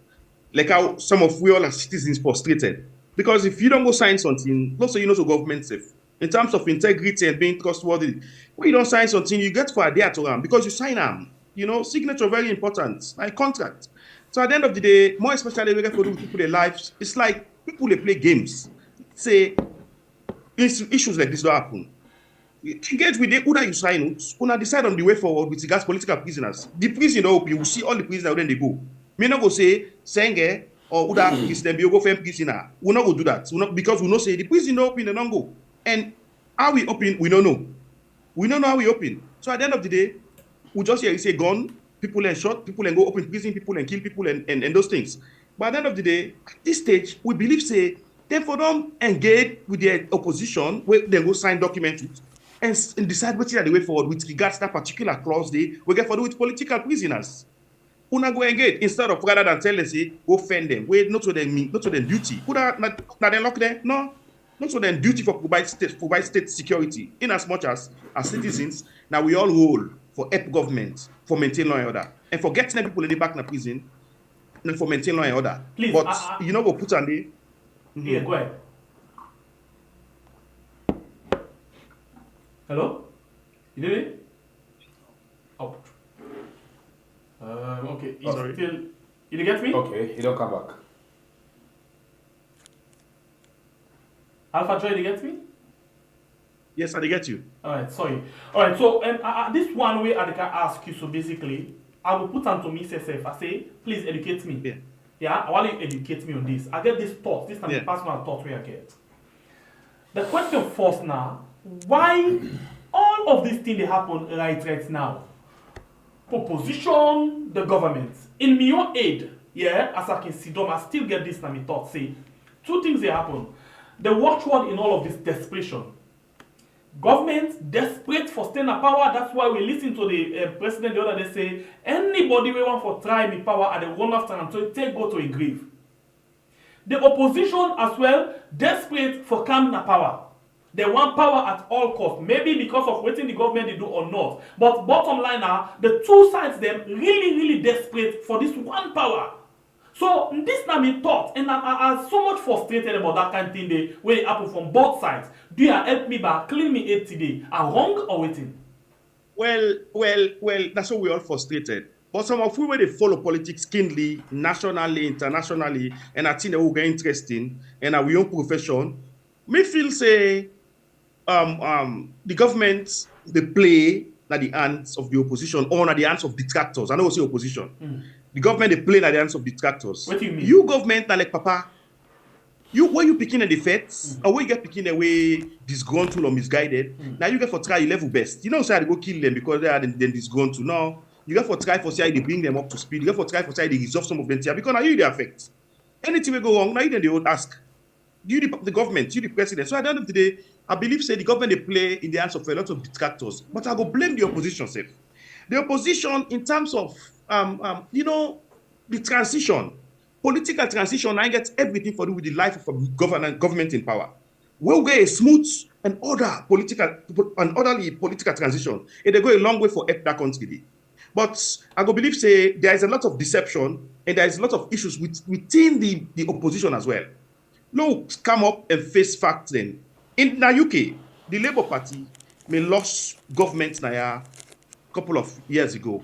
like how some of we all as citizens frustrated. Because if you don't go sign something, also you know the government safe. In terms of integrity and being trustworthy, when you don't sign something, you get for adhere to them because you sign them. You know, signature very important, like contract. So at the end of the day, more especially when we people their lives, it's like people they play games. Say issues like this don't happen. Engage with the who that you sign, who decide on the way forward with regards political prisoners. The prison open, you will see all the prisoners when they go. Me not go say Senge or who that prison be go for prisoner. We not go do that. Because we know say the prison open and don't go. And how we open, we don't know. We don't know how we open. So at the end of the day, we just hear you say gun, people and shot, people and go open prison, people and kill people and those things. But at the end of the day, at this stage, we believe say, therefore don't engage with the opposition, where they go sign documents and decide what is the way forward with regards to that particular clause they we get for do with political prisoners. Una go engage instead of rather than tell them say, go fend them. Wait, not to them duty. Could not them lock there? No. Not to them duty for provide state security. In as much as citizens, now we all role for help government for maintain law and order. And for getting people in the back in the prison and for maintain law and order. Please, but you know go put on the Yeah, go ahead. Hello? You did it? Oh. Okay. He's Sorry. still. You did get me? Okay, he don't come back. Alpha Joy, you get me? Yes, I get you. Alright, sorry. Alright, so this one way I can ask you, so basically, I will put on to me self. I say, please educate me. Yeah. Yeah, I want you to educate me on this. I get this thought, this is the personal thought where I get. The question first now, why all of these things they happen right now? Opposition, the government. In my own aid, yeah, as I can see them, I still get this in my thought. Say, two things they happen. The watchword in all of this desperation. Government desperate for staying in power. That's why we listen to the president the other day say, anybody we want for try me power at the one after and to take go to a grave. The opposition as well desperate for coming in power. They want power at all costs. Maybe because of waiting the government they do or not. But bottom line are the two sides them really desperate for this one power. So this now me thought, and I'm so much frustrated about that kind of thing they when it happen from both sides. Do you help me by clean me 8 today? Are wrong or waiting? Well, that's why we're all frustrated. But some of we where they follow politics keenly, nationally, internationally, and I think they will get interesting, and our own profession, me feel say the government they play at the hands of the opposition or at the hands of detractors. I know say opposition. The government they play at the hands of detractors. What do you mean? You government are like Papa. Where you picking the feds, or where you get picking away disgruntled or misguided. Now you get for try your level best. You know, say they go kill them because they are then disgruntled. No, you get for try for say they bring them up to speed. You get for try for say they resolve some of them here because now you they affect. Anything will go wrong, now you then they would ask. You the government, you the president. So at the end of the day, I believe say the government they play in the hands of a lot of detractors. But I go blame the opposition self. The opposition in terms of the transition. Political transition, I get everything for do with the life of a government in power. We'll get a smooth and orderly political transition. It will go a long way for that country. But I go believe say there is a lot of deception and there is a lot of issues within the opposition as well. No, come up and face facts then. In the UK, the Labour Party may lost government a couple of years ago.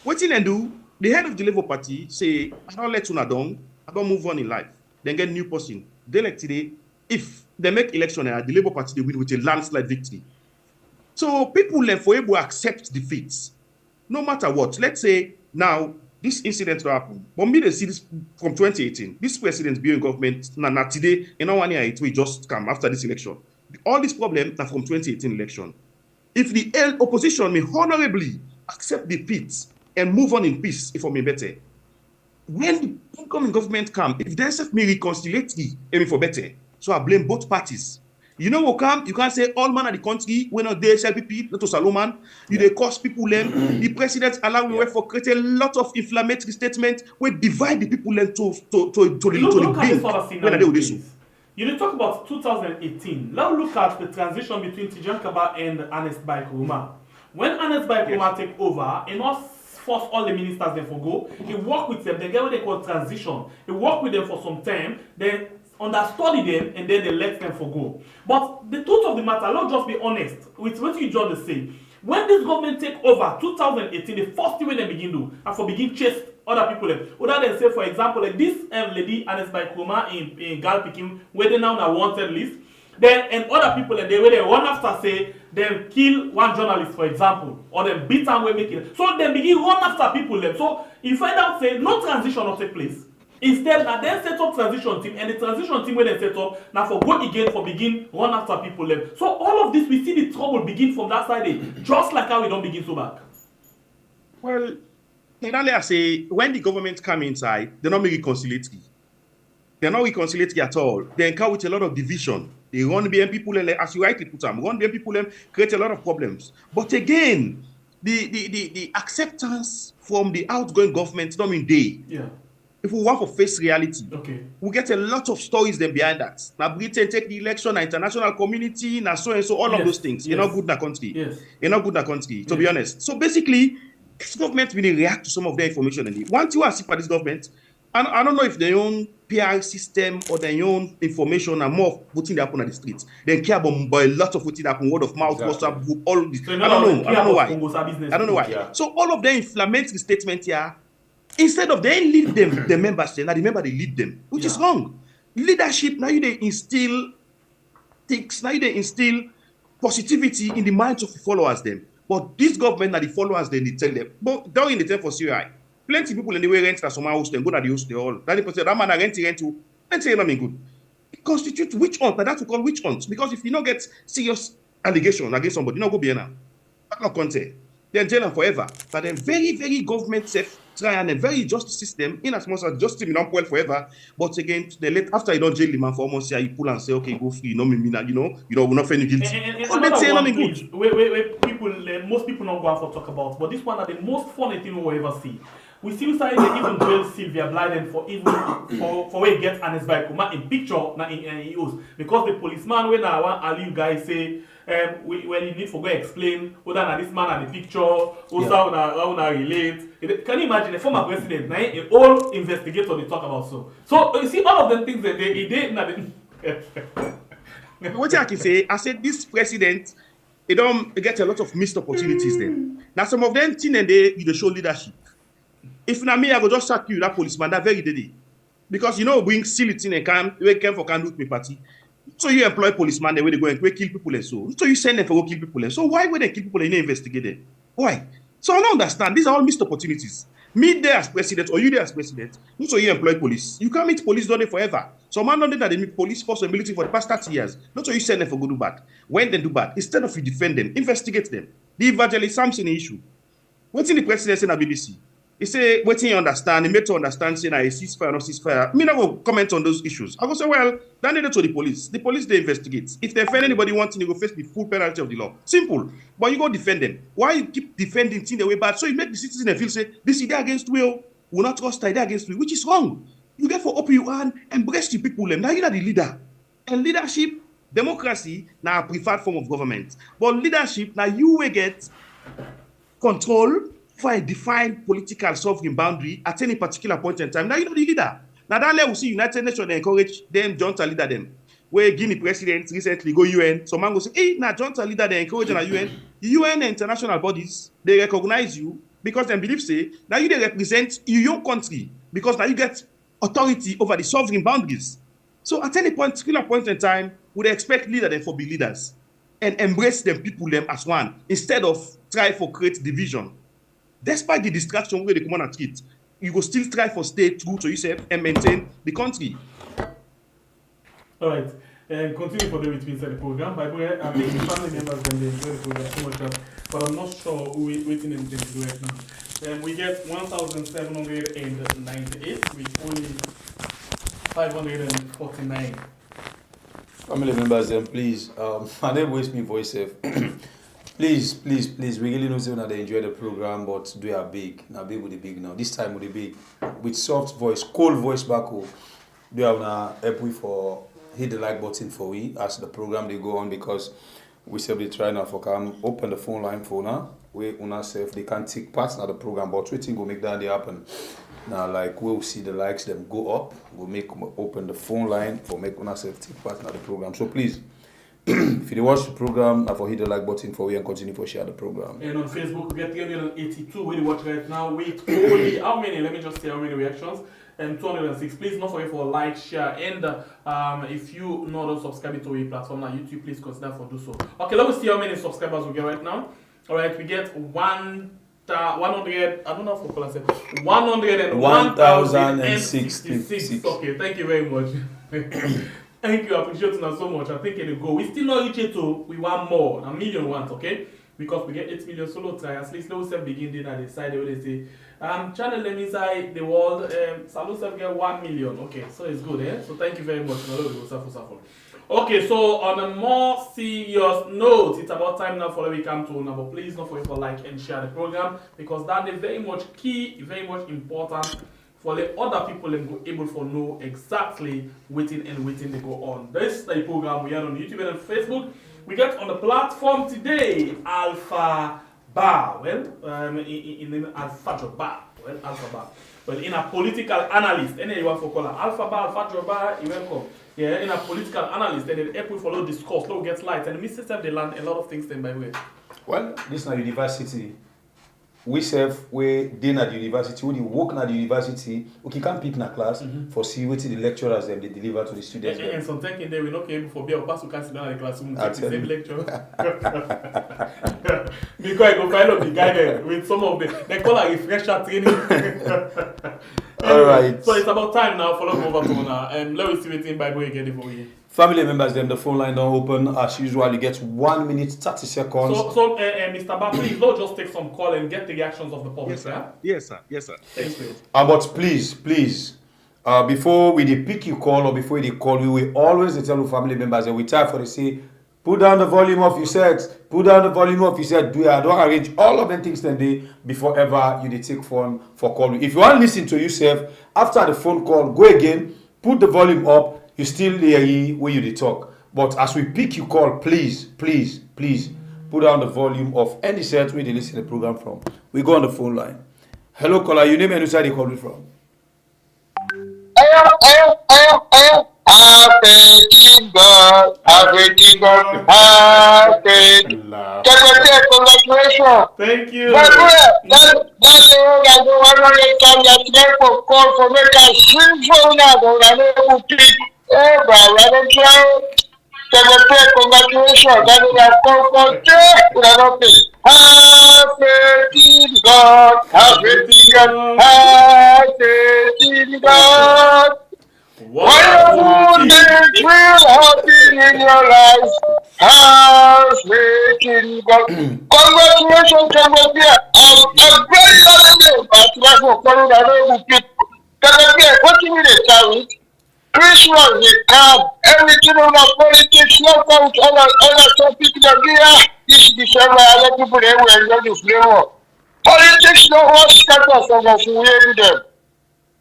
What did they do? The head of the Labour Party say, I don't let una down, I don't move on in life. Then get new person. They like today, if they make election, the Labour Party they win with a landslide victory. So people left for able to accept defeats, no matter what. Let's say now this incident will happen. But me they see this from 2018. This president being in government now today, in 1 year it will just come after this election. All these problems are from 2018 election. If the opposition may honorably accept defeats and move on in peace, if I may better. When the incoming government come, if they accept me reconciliatory, aiming for better. So I blame both parties. You know what come? You can't say all man of the country, when not there, SLPP, not to Salone, they cost people them. The president allow me for create a lot of inflammatory statements where divide the people them to the bank. You talk about 2018. Now look at the transition between Tijan Kaba and Ernest Bai Koroma. When Ernest Bai Koroma take over, and not force all the ministers them for go. He work with them, they get what they call transition. He work with them for some time, then understudy them, and then they let them for go. But the truth of the matter, let's just be honest with what you just say. When this government take over 2018, the first thing when they begin do, and for begin chase other people them. Other than say, for example, like this lady Ernest Bai Koroma in Gal Peking, where they now on a wanted list. Then and other people and they run after say them kill one journalist, for example, or them beat and we make it. So they begin run after people them. So you find out say no transition will take place. Instead, now then set up transition team, and the transition team when they set up now for go again for begin run after people them. So all of this we see the trouble begin from that side, just like how we don't begin so back. Well, I say when the government come inside, they're not making reconciliatory. They're not reconciliatory at all. They encounter with a lot of division. They run BM people, as you rightly put them, run BM people, create a lot of problems. But again, the acceptance from the outgoing government don't mean they. Yeah. If we want to face reality, okay, we get a lot of stories then behind that. Now Britain take the election, now international community, now so and so, all of those things. You're not good in that country. Yes. You're not good in that country, to be honest. So basically, this government really react to some of their information. One thing I see for this government, and I don't know if their own PR system or their own information are more of putting that happen on the streets. They care about a lot of what happen, word of mouth, WhatsApp group, all this. So I don't know why. Yeah. So all of their inflammatory statement here, instead of they lead them, the members, now remember they lead them, which is wrong. Leadership, now they instill things, now they instill positivity in the minds of the followers them. But this government, now the followers, they tell them. But during the time for Syria, plenty of people in the way rent some house, then go to the house, they all. That man rent to, and say nothing good. It constitutes witch hunt, and that's what we call witch hunt. Because if you don't get serious allegation against somebody, you don't go be now. That's not content. Then jail them forever. But then very, very government safe, try and a very justice system, in as much as justice will not well forever. But again, they let after you don't jail the man for almost a year, you pull and say, okay, go free, we're not find you guilty. And say nothing good. Where people, most people not go for talk about, but this one are the most funny thing we will ever see. We still say they even jail Sylvia Blyden for even for where he gets Ernest Bai Koroma in picture now in EOS. Because the policeman when I want Ali guys say when you need to go explain whether na this man and the picture, also how relate. Can you imagine a former president now a whole investigator they talk about so. So you see all of them things that they did what I can say, I said this president it don't get a lot of missed opportunities then. Now some of them thing and they show leadership. If na me, I go just sack you, that policeman, that very day. Because bring silly thing and came for can loot me party. So you employ policeman, the way they go and kill people and so. So you send them for go kill people and so. Why would they kill people and they investigate them? Why? So I don't understand. These are all missed opportunities. Me there as president or you there as president, so you employ police. You can't meet police done it forever. So man don't that they meet police force and military for the past 30 years. Not so you send them for go do bad. When they do bad, instead of you defend them, investigate them. The evangelism issue. What's in the president saying at BBC? He say, waiting you understand, he made to understand saying a ceasefire or no ceasefire. Me not go comment on those issues. I go say, well, that needed to the police. The police they investigate. If they find anybody wanting, you go face the full penalty of the law. Simple. But you go defend them. Why you keep defending things the way bad? So you make the citizen feel say, this idea against will not trust idea against will, which is wrong. You get for open your hand, embrace the people. Now you are the leader. And leadership, democracy, now a preferred form of government. But leadership, now you will get control for a defined political sovereign boundary at any particular point in time. Now you're the leader. Now that level, see United Nations encourage them, John to leader them. Where Guinea president recently go UN, some man go say, hey, now John to leader they encourage the UN. The UN and international bodies, they recognize you because they believe say, now you they represent your country because now you get authority over the sovereign boundaries. So at any particular point in time, we expect leaders them for be leaders and embrace them, people them as one instead of try for create division. Despite the distraction where they come on and treat, you will still try for stay true to yourself and maintain the country. All right. And continue for the with me inside the program. By the way, I think the family members when they enjoy the program so much, but I'm not sure who is waiting in the do right now. We get 1,798 with only 549. Family members, please, I never waste me voice. Please, we really know that they enjoy the program, but they are big. Now big with the big now. This time with the big. With soft voice, cold voice back home. They are now happy for hit the like button for we as the program they go on because we say they try now for come open the phone line for now. We una self they can take part now the program, but we think will make that happen. Now like we'll see the likes them go up, we'll make open the phone line for make una self take part now the program. So please if you watch the program, for hit the like button for we and continue for share the program. And on Facebook, we get 382 we watch right now with only how many? Let me just see how many reactions. 206. Please not forget for like, share, and if you not subscribing to a platform like YouTube, please consider for do so. Okay, let me see how many subscribers we get right now. All right, we get 100. I don't know if I said 1,066. Okay, thank you very much. Thank you, I appreciate it so much. I think it'll go. We still not reach it to, we want more, 1 million once, okay? Because we get 8 million solo trials. At least let us begin then at the side where they say, channel them inside the world, Salone get 1 million. Okay, so it's good, eh? So thank you very much. Okay, so on a more serious note, it's about time now for we come to now. But please don't forget to like and share the program because that is very much key, very much important for the other people and go able to know exactly waiting they go on. This is the program we are on YouTube and on Facebook. We get on the platform today, Alpha Bar. Well, in Alpha Bar. Well, Alpha Bar. Well, in a political analyst, any you want to call her Alpha Bar, Alpha Bar, you welcome. Yeah, in a political analyst, and then April follow discourse, no get light, and Mr. Steph they learn a lot of things then by the way. Well, this is not university. We serve we then at the university, when you work at the university, we can pick in a class for see what the lecturers them they deliver to the students. And sometimes in there we not able for be able to sit down in the classroom take the same lecture. Because I go find out the guy there with some of the they call a refresher training. Alright. So it's about time now for us over to now. Let me see what in Bible again for you. Family members, them the phone line don't open as usual. You get 1 minute 30 seconds. So Mr. Ba, please don't just take some call and get the reactions of the public. Yes, sir. Thank you. But please, before we pick you call or before they call, we will always tell the family members that we try for the say, put down the volume of your sets, do I don't arrange all of them things then day before ever you take phone for call. If you want to listen to yourself after the phone call, go again, put the volume up. You still hear where you talk. But as we pick you call, please, put down the volume of any set where they listen to the program from. We go on the phone line. Hello, caller. Your name and who side you call me from? faith in God. Have faith in God. Have faith. Congratulations. Thank you. My brother, that's the one that the 100 times that today for call for make a swing for now. But I know who pick. Oh, but I don't try. Congratulations. That is a call for check. I don't think. Have faith in God. Have faith in God. Have faith in God. Wonderful things will happen in your life. Have faith in God. Congratulations, Cambodian. I'm very honorable. But that's what following I know who pick. Cambodian, what do you mean they carry? Christmas, they come. Everything on the politics, no come with other topics that they this December, other people they will enjoy the flavor. Politics don't want scatter from us, we hear them.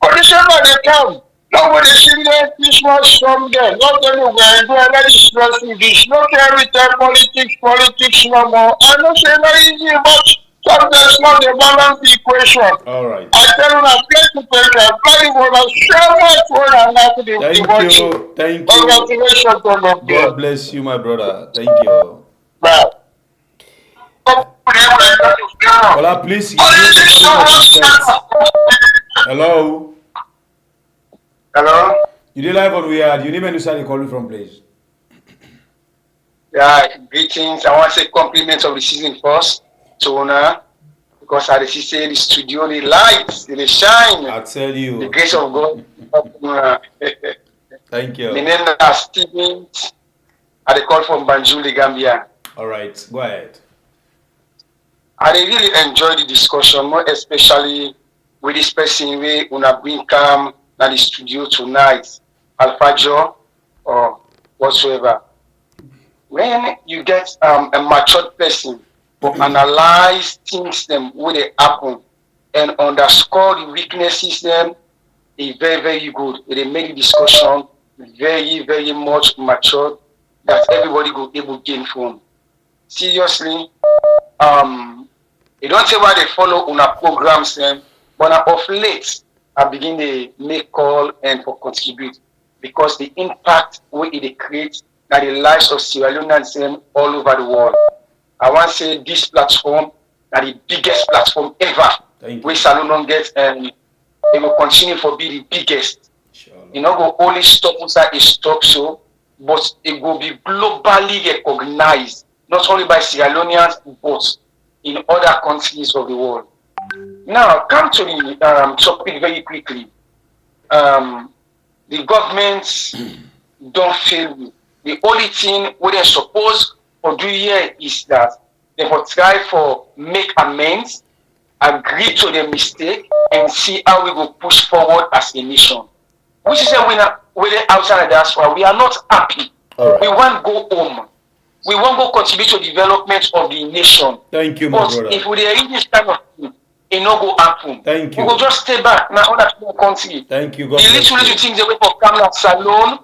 For December, they come. Nobody sing their Christmas song there. Not anywhere. Do a very stressful dish. Not every time politics no more. I don't say very easy, but sometimes not the balance the equation. All right. I tell you, I'm playing to play. I'm playing for the so much for I'm not to be watching. Thank you. Congratulations on the God bless you, my brother. Thank you. Bye. Well, please. Hello. Hello? You did live on Weird. You need to say you calling from, please. Yeah, greetings. I want to say compliments of the season first to Ona, because I see the studio, the lights, the shine. I tell you. The grace of God. Thank you. My name is Steven. I call from Banjul, Gambia. All right, go ahead. I really enjoy the discussion, more especially with this person where Una bring come at the studio tonight, Alphajo or whatsoever. When you get a matured person to analyze things them when they happen and underscore the weaknesses them, is very, very good. It make the discussion very, very much matured that everybody will be able to gain from. Seriously, you don't say why they follow Una programs them, but of late I begin to make call and for contribute because the impact we it creates that the lives of Sierra Leoneans all over the world. I want to say this platform that the biggest platform ever. Where Salone gets and it will continue to be the biggest. You know, go only stop inside a stop show, but it will be globally recognized, not only by Sierra Leoneans, but in other countries of the world. Now, come to the topic very quickly. The government don't fail me. The only thing what they're supposed to do here is that they will try for make amends, agree to the mistake, and see how we will push forward as a nation. Which is that we're outside of diaspora, we are not happy. Right. We want to go home. We want to go contribute to the development of the nation. Thank you, my brother. But if we are in this kind of thing, it no go happen. Thank you. We will just stay back now other country. Thank you, God. The little things the way for Canada Salone,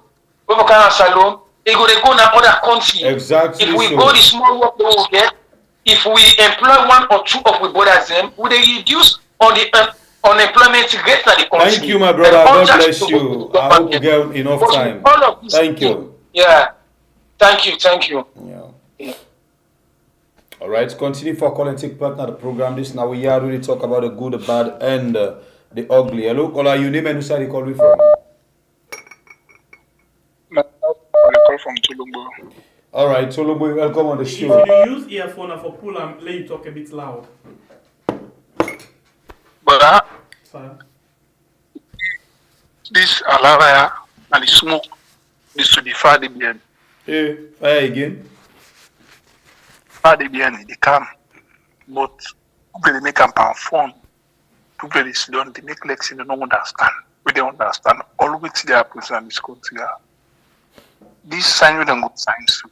they go now other country. Exactly. If we go the small work we will get, if we employ one or two of we brothers them, will they reduce on the unemployment rate of the country? Thank you, my brother. God bless you. I hope you get enough time. Thank you. Yeah. Thank you. Yeah. All right, continue for call and take part in the program. This now we are really talk about the good, the bad, and the ugly. Hello, caller, you name and who side you call me from? I call from Tulumbu. All right, Tulumbu, welcome on the show. If you use earphone for pull and let you talk a bit loud. But Sorry. This alaraya and the smoke needs to be far the behind. Hey, fire again. Far the behind, they come. But they make them fun. People they don't they make lecture, they don't understand. We don't understand. Always they are present in this country. This sign with them good signs too.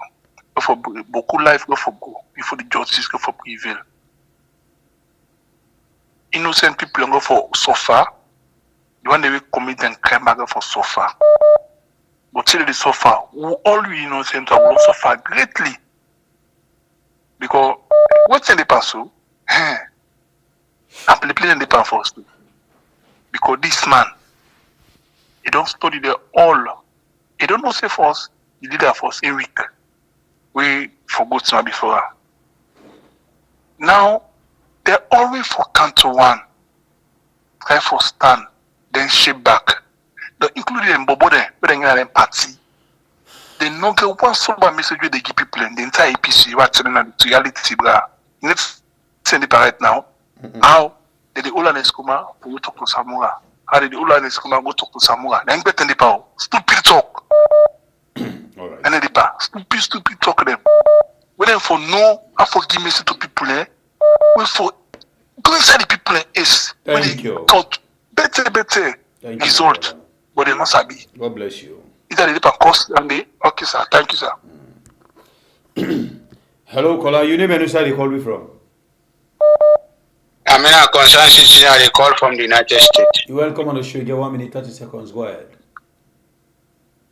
Go for beaucoup life, go for go. Before the justice, go for prevail. Innocent people go for suffer. The one they will commit and crime go for suffer. But till they suffer, all we innocent will suffer greatly. Because what's in the past? I'm playing in the past first. Because this man, he don't study the all You don't know say for us, the leader for us a week. We forgot some before her. Now they're always for counter one. Try for stand, then shape back. They include them bobo there, but then them party. They no get one sober message where they give people in the entire APC what's telling them the reality, bra. Let's send it right now. How did the Ola Neskuma go talk to Samura? How did the Ola Neskuma go talk to Samura? Then better the power. Stupid talk. All right. And then the power. Stupid talk them. We then for no, I forgive message to people there. We for go inside the people is Thank you. Got better Thank result. you, But they must be. God bless you. Either they cost and they okay, sir. Thank you, sir. Hello, caller. Your name and where you call me from? I'm in a concern senior. They call from the United States. You're welcome on the show. You get 1 minute 30 seconds. Go ahead.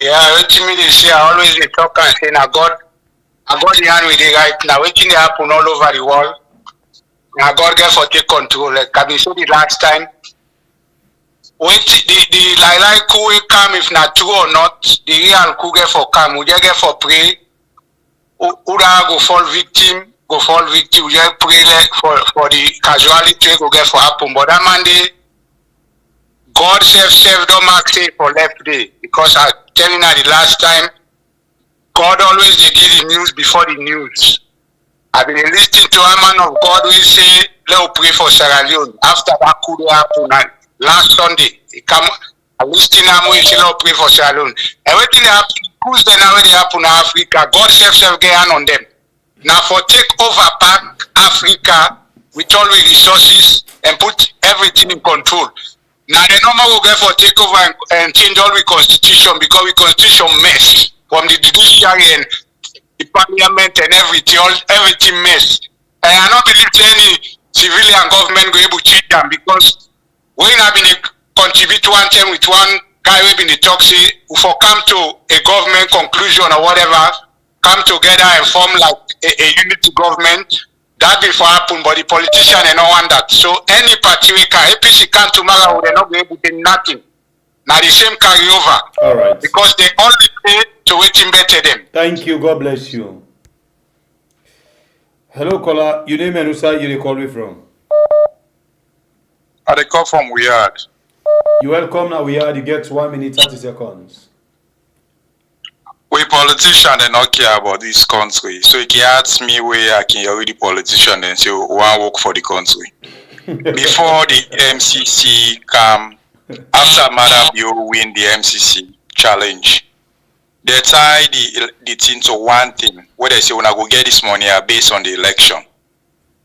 Yeah, waiting me they say I always they talk and say now God the hand with the right now. Waiting they happen all over the world. Now God get for take control. Like I been said the last time. Wait the like who will come if not true or not. The real who get for come. We just get for pray. Who go fall victim. Go fall victim. We just pray like for the casualty go get for happen. But that Monday, God self don't mark say for left day because I telling her the last time. God always they give the news before the news. I've been listening to a man of God who say, let's pray for Sierra Leone. After that could happen last Sunday, he come I listening to him who say, let's pray for Sierra Leone. Everything that happen, who's the now they happen in Africa? God self get hand on them. Now for take over back Africa with all the resources and put everything in control. Now the normal will get for take over and change all the constitution because the constitution mess from the judiciary and the parliament and everything mess. And I don't believe any civilian government go able to change them because we have been contribute one time with one guy we been the talk say for come to a government conclusion or whatever, come together and form like a unity government. That before happen, but the politician and no want that. So any party we can APC come tomorrow, they're not be able to do nothing. Now the same carry over. All right. Because they all play to waiting better them. Thank you. God bless you. Hello, caller. Your name and where you call me from? I call from Weird. You're welcome now. We are. You get 1 minute 30 seconds. We politicians they not care about this country. So if you ask me where I can already politician and say one work for the country. Before the MCC come, after Madabio win the MCC challenge, they tie the thing to one thing where they say when I go get this money based on the election.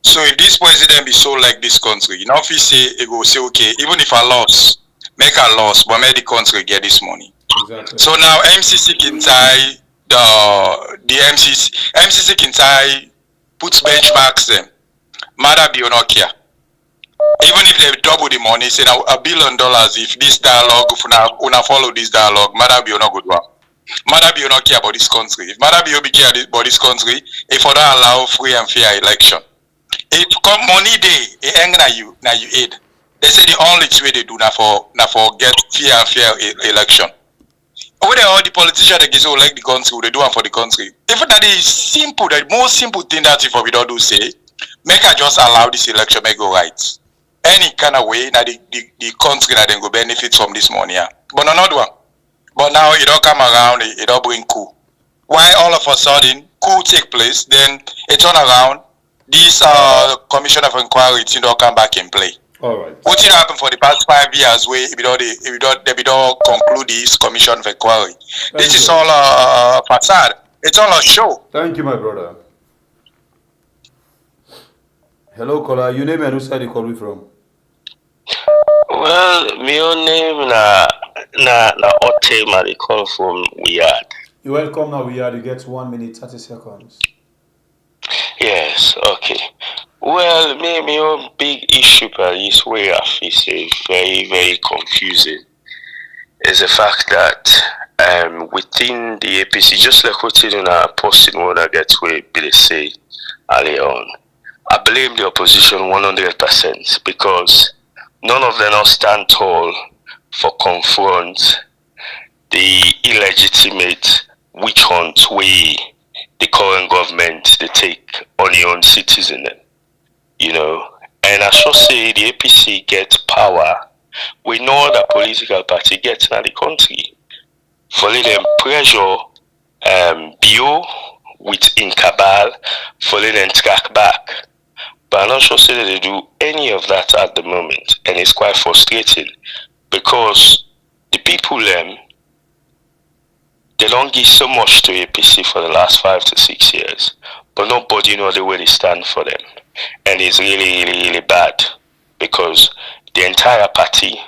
So if this president be so like this country, you know if he say it go say okay, even if I lost, make a loss, but make the country get this money. Exactly. So now MCC can tie the MCC can tie puts benchmarks them. Madabio not care. Even if they double the money, say now $1 billion if this dialogue, if una follow this dialogue, Madabio not good one. Madabio not care about this country. If Madabio be care about this country, if I don't allow free and fair election. If come money day, it ain't na you aid. They say the only way they do na for get fair and fair election. Over there, all the politicians that get so like the country, they do one for the country. Even that is simple, the most simple thing that if we don't do say, make I just allow this election make go right. Any kind of way, now the country that then go benefit from this money. But another one. But now it don't come around, it don't bring coup. Why all of a sudden coup take place, then it turn around, this commission of inquiry it don't come back in play. All right. What did happen for the past 5 years where if we don't conclude this commission of inquiry? This is all a facade. It's all a show. Thank you, my brother. Hello, caller. Your name and where you call me from? Well, my own name na Otema, they call from Weird. You're welcome now. We are. You get 1 minute 30 seconds. Yes, okay. Well, maybe your big issue, police, where I feel say very, very confusing is the fact that within the APC, just like what in a posting when I get where they say earlier on, I blame the opposition 100% because none of them now stand tall for confront the illegitimate witch hunt way the current government they take on your own citizen, you know. And I should say the APC get power we no other political party gets in the country. For them pressure BO with in cabal, for them track back. But I'm not sure say that they do any of that at the moment, and it's quite frustrating because the people they don't give so much to APC for the last 5 to 6 years, but nobody know the way they stand for them, and it's really bad because the entire party,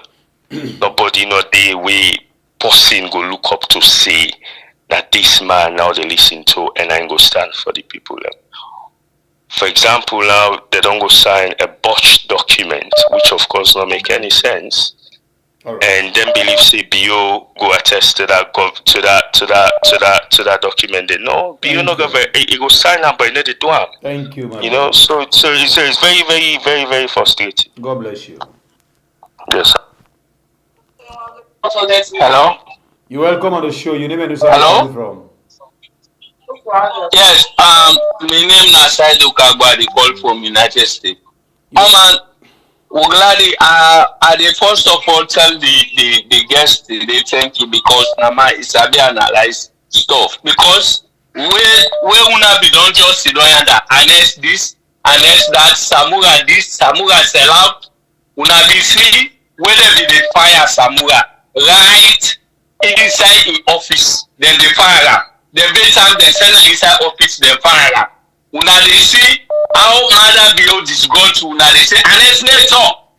nobody know the way person go look up to say that this man now they listen to and I go stand for the people. For example, now they don't go sign a botched document, which of course not make any sense. Right. And then believe say BO go attest to that document. They know BO not go he go sign up but they do it. Thank you, man. You know, so it's very frustrating. God bless you. Yes, sir. Hello? You're welcome on the show. Your name and where Hello? you from? Yes, my name is Saidu Kagwa, they call from United States. Man, we're glad I first of all tell the guest they thank you because Nama is a analyze stuff. Because we una be don't just sit down and harness this, harness that, Samura this, Samura sell out. Una be see whether they fire Samura right inside the office, then they fire her. The better they send her inside office, they fire her. Una they see how Mother Build is going to una they say, and let's talk.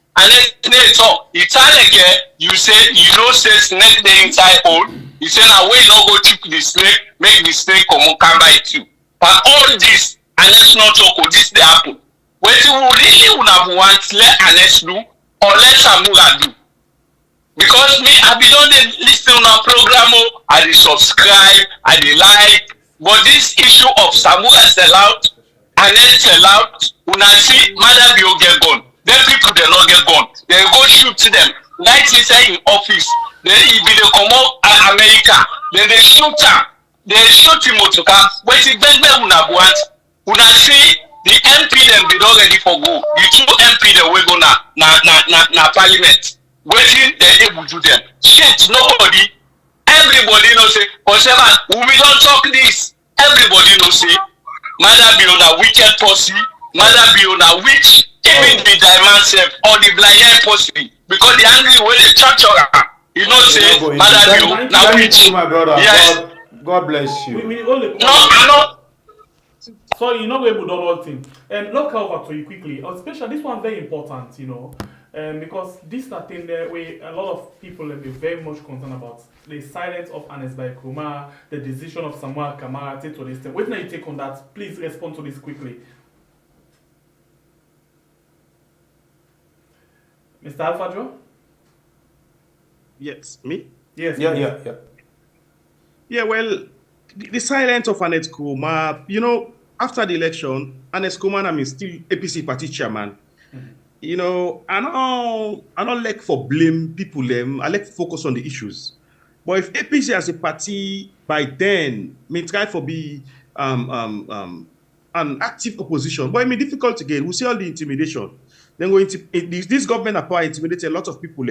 It's all again, you say, you know, say snake the inside hole. You say, now we not go choke the snake, make the snake come bite you. But all this, and let's not talk with this, they happen. What you really want, let Ernest do, or let Samura do. Because me, I be done the listen on our program, I subscribe, I like. But this issue of Samura sell out, Ernest sell out, una see, Mother Bio get gone. Then people they not get gone. They go shoot them. Right inside in office. Then he be the come out America. Then they shoot him. They shoot him to come. But it's then una want. Una see the MP them be not ready for go. The 2 MP they will go na parliament. Waiting they able to do them. Shit, nobody. Everybody knows say, we don't talk this. Everybody knows say, Mother be on a wicked pussy. Mother be on a witch. Even the diamond self or the blind pussy. Because the angry way they torture her. You know say, Mother be on a witch. My brother. Yes. God bless you. No. Sorry, you're not going to do all thing. And look over to you quickly. Especially this one very important, you know. Because this thing there where a lot of people will be very much concerned about the silence of Ernest Bai Koroma, the decision of Samuel Kamara to this thing. What do you take on that? Please respond to this quickly. Mr. Alpha Joe? Yes, me? Yes. Yeah, well, the silence of Ernest Koroma, you know, after the election, Ernest Koroma, I mean, still APC party chairman. Mm-hmm. You know, I don't like for blame people them. I like to focus on the issues. But if APC as a party by then may try for be an active opposition, but it may be difficult again. We see all the intimidation. Then this government are intimidated a lot of people.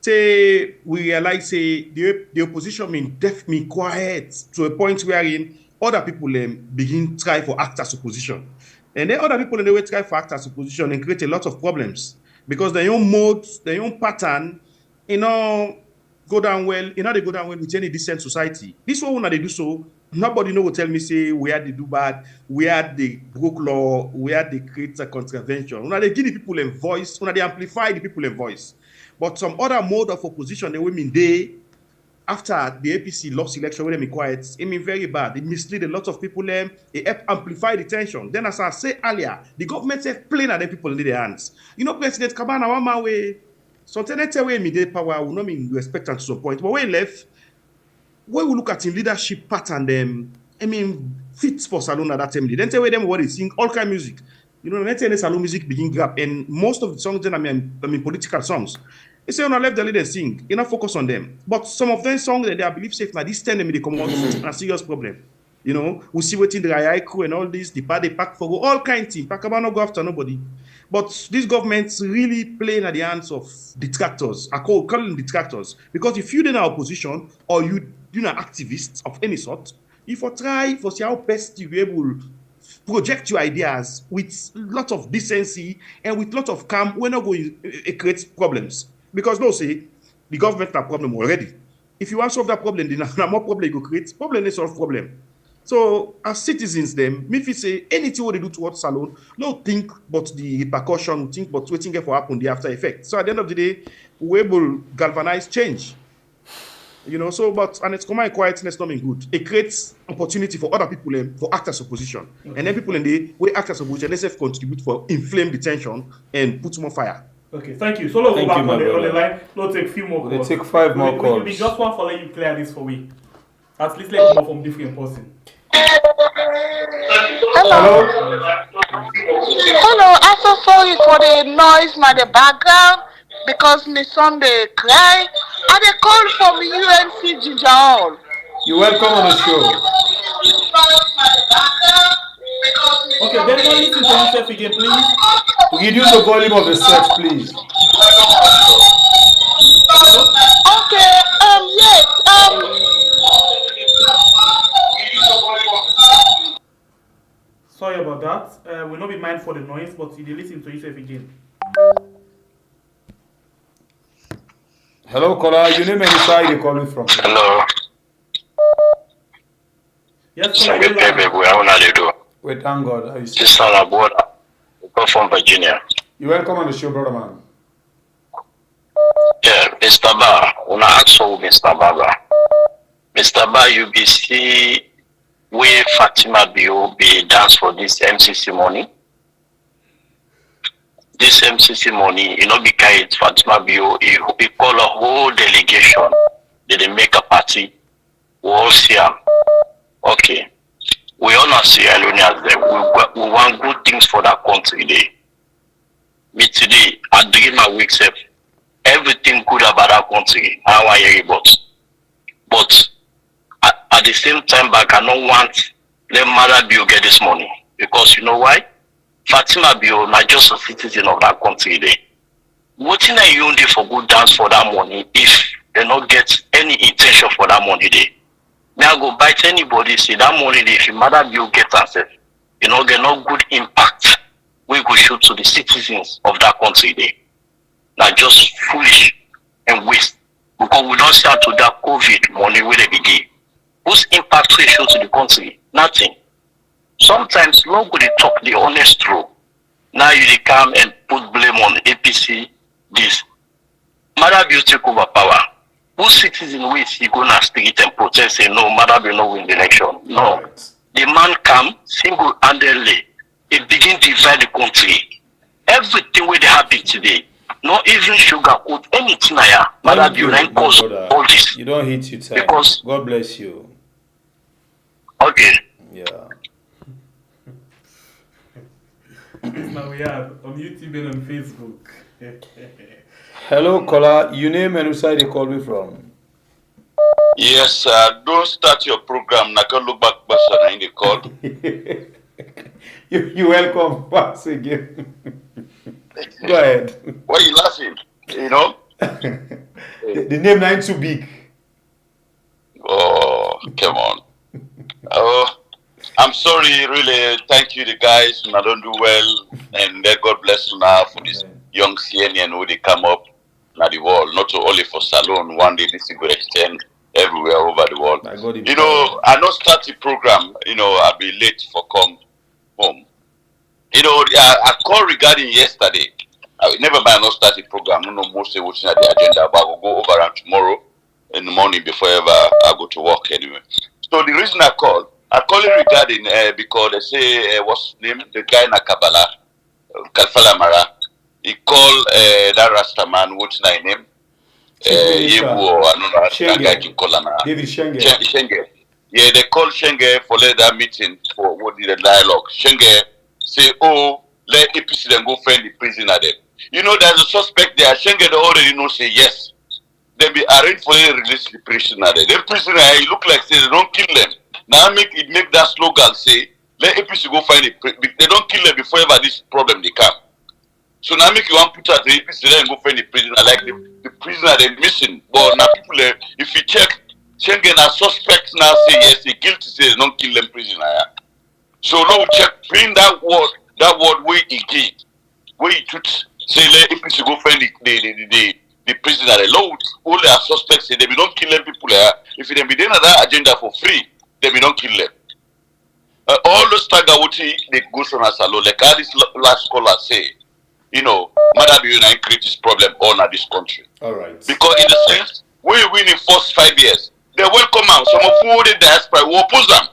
Say we realize say the opposition mean quiet to a point wherein other people begin try for act as opposition. And then other people in the way try for act as opposition and create a lot of problems because their own modes, their own pattern, go down well. They go down well with any decent society. This one when they do so, nobody will tell me say where they do bad, where they broke law, where they create a contravention. They give the people a voice, they amplify the people a voice. But some other mode of opposition, the women after the APC lost election when they be quiet, it mean very bad. It mislead a lot of people. It amplify the tension. Then as I said earlier, the government said plain at the people in their hands. You know, President Kabana one my way. Something they tell me the power will not mean respect to some point. But when left, when we look at in leadership pattern, fits for Salone at that time. Then tell them what they sing, all kind of music. You know, let's say the Salone music begin grab, and most of the songs then political songs. They say, on left the leaders sing, you not focus on them. But some of them songs that they believe safe, now this 10 them they come out a serious problem. You know, we see waiting the AI crew and all this, the part they pack for all kinds of things. Pack about no go after nobody. But this government's really playing at the hands of detractors. I call them detractors. Because if you're in our opposition or you're an activist of any sort, if you try for see how best you be able to project your ideas with a lot of decency and with a lot of calm, we're not going to create problems. Because no, say, the government has a problem already. If you want to solve that problem, then more problem you go create. Problem is solve problem. So as citizens, them, if you say anything what they do towards Salone, no think but the repercussion, think but waiting for happen the after effect. So at the end of the day, we will galvanize change. You know, so and it's command quietness not mean good. It creates opportunity for other people for act as opposition. Okay. And then people in the way act as opposition, they contribute for inflame the tension and put more fire. Okay, thank you. So let's go back on the line. Let's take a few more calls. Let's take 5 more calls. Will be just one for let you clear this for me. At least let more from different person. Hello. Hello. I'm so sorry for the noise in the background because my son they cry. And they call from UNC Ginger Hall. You're welcome on the show. Okay, then listen to yourself again, please. Reduce the volume of the set, please. Okay. Yes. Sorry about that. We'll not be mindful for the noise, but you listen to yourself again. Hello, caller. Your name and the side you're calling from. Hello. Yes, how are you doing? Wait, thank God. How you this is Alaboda. We come from Virginia. You're welcome on the show, brother man. Yeah, Mr. Ba, when I ask for Mr. Baba. Mr. Ba, you be see where Fatima be dance for this MCC money. This MCC money, you know, because Fatima Bio, he call a whole delegation. They make a party. We all see them. Okay. We all not see LEONE as them. We want good things for that country today. Me today, I dream my weeks up. Everything good about that country. I want to hear about. But at the same time, I don't want let Mother Bio get this money. Because you know why? Fatima Bio not just a citizen of that country there. What in a you for good dance for that money if they not get any intention for that money there? May I go bite anybody say that money there if your Mother Bio get herself, you know, get no good impact we go show to the citizens of that country there. Not just foolish and waste. Because we don't start to that COVID money where they begin. Whose impact we show to the country? Nothing. Sometimes nobody talk the honest truth. Now you come and put blame on APC, this. Mother Bio take over power. Who citizen ways he go na street and protest say no, Mother Bio no win the election? No. Right. The man come single-handedly. It begin divide the country. Everything where they happen today, not even sugarcoat anything here. Mother Bio then cause all this. You don't hit your time. Because God bless you. Okay. Yeah. Now we are on YouTube and on Facebook. Hello, caller. Your name and which side you call me from? Yes, don't start your program. I can look back in the call. You welcome once again. Go ahead. Why are you laughing? You know? the name ain't too big. Oh, come on. Oh, I'm sorry, really. Thank you, the guys. I don't do well. And God bless you now for this young CNN who they come up now the world. Not only for Salone, one day this will extend everywhere over the world. You know, I not start the program, you know, I'll be late for come home. You know, I called regarding yesterday. Never mind, not start the program. I don't know mostly what's in the agenda, but I'll go over and tomorrow in the morning before ever I go to work anyway. So the reason I called it regarding because they say what's his name? The guy in Kabbalah, Kalfala Mara. He called that Rasta man, what's his name? Yebu, I don't know that guy can call him. David Shenge. Shenge. Yeah, they called Shenge for that meeting for what did the dialogue. Shenge say, oh, let APC then go find the prisoner then. You know, there's a suspect there. Schengen already know say yes. They be arranged for them to release the prisoner there. The prisoner, he look like say they don't kill them. Now make that slogan say, let APC go find they don't kill them before ever this problem they come. So now make you want to put out the APC there and go find the prisoner, like the prisoner they're missing. But now people, if you check, Schengen are suspects now say yes, they guilty say they don't kill them prisoner. Yeah? So now we check, bring that word where he give, where he should say let APC go find the prisoner. The law all their suspects say they be don't kill them people. If they be doing that agenda for free, they be don't kill them. All those Tagawuti they go on Salone, like how this last scholar say, you know, Mother be united create this problem all in this country. All right. Because in the sense we win in first 5 years, they welcome them. Some of who the diaspora will oppose them.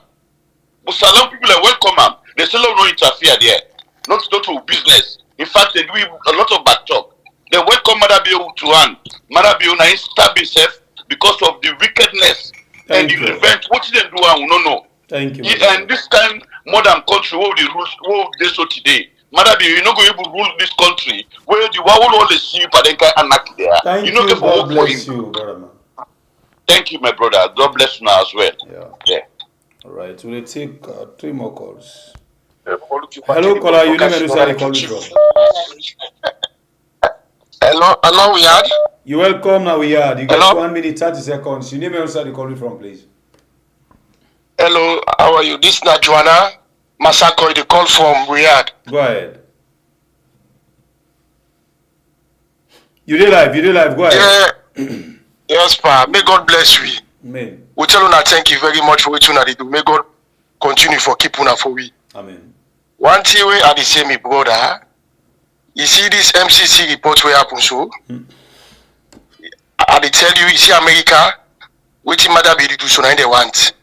But Salone people they welcome them. They still don't interfere there. Not to business. In fact, they do a lot of bad talk. They welcome Mother Bio to hand. Mother Bio now stab himself because of the wickedness and the event. What did they do? I will not know. Thank you. And this kind modern country, what the rules, what they so today. Mother Bio, you're not going to rule this country where the world will always see you, but then can act there. Thank you. God bless you, brother. Thank you, my brother. God bless you now as well. Yeah. All right. We'll take 3 more calls. Hello, caller. You name and where you calling from? Hello, Wiyad. You welcome now, Wiyad. You get 1 minute 30 seconds. You name and where you calling from, please. Hello, how are you? This is Joanna Masako. They call from Riyadh. Go ahead. You did live. Go ahead. Yeah. Yes, pa. May God bless you. Amen. We tell you thank you very much for what you do. May God continue for keeping for we. Amen. One thing we are the same, brother. You see this MCC report where happen so. I tell you see America, waiting Mother Bio do so now they want.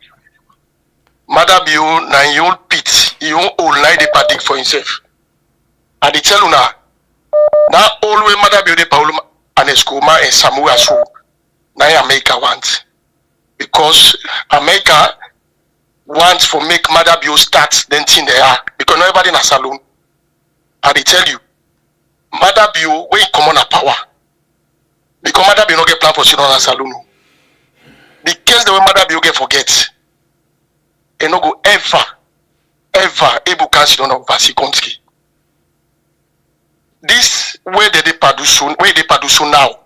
Mother Bio na your pit, your old line they predict for himself. I tell you now always Mother Bio de Paulo and Escoma and Samuel so now America want. Because America wants for make Mother Bio start then thing they are. Because nobody in a Salone. I tell you, Mother Bio when come on a power. Because Mother Bio no get plan for sit on a Salone. The case the way Mother Bio get forget. And no go ever able to sit on a overseas country. This way they produce now,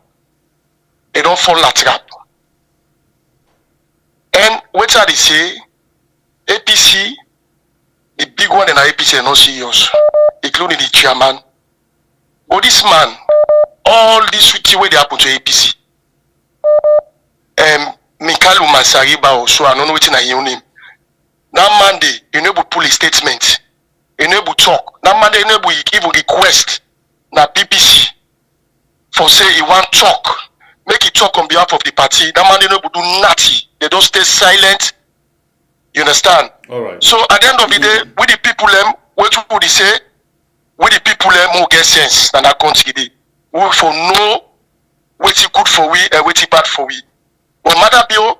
they don't fall that trap. And what are they say? APC, the big one in APC are not serious, including the chairman. But this man, all this sweetie way they happen to APC. Mikalu Masariba also, I don't know what I name. That Monday, you know, pull a statement. You know, talk. That Monday, you know, even request na PPC for say he want talk. Make it talk on behalf of the party. That Monday, you know, do nothing. They don't stay silent. You understand? All right. So at the end of the day, with the people, what would they say? With the people, who get sense than that country. We for know what's good for we and what's bad for we. But Mother Bio,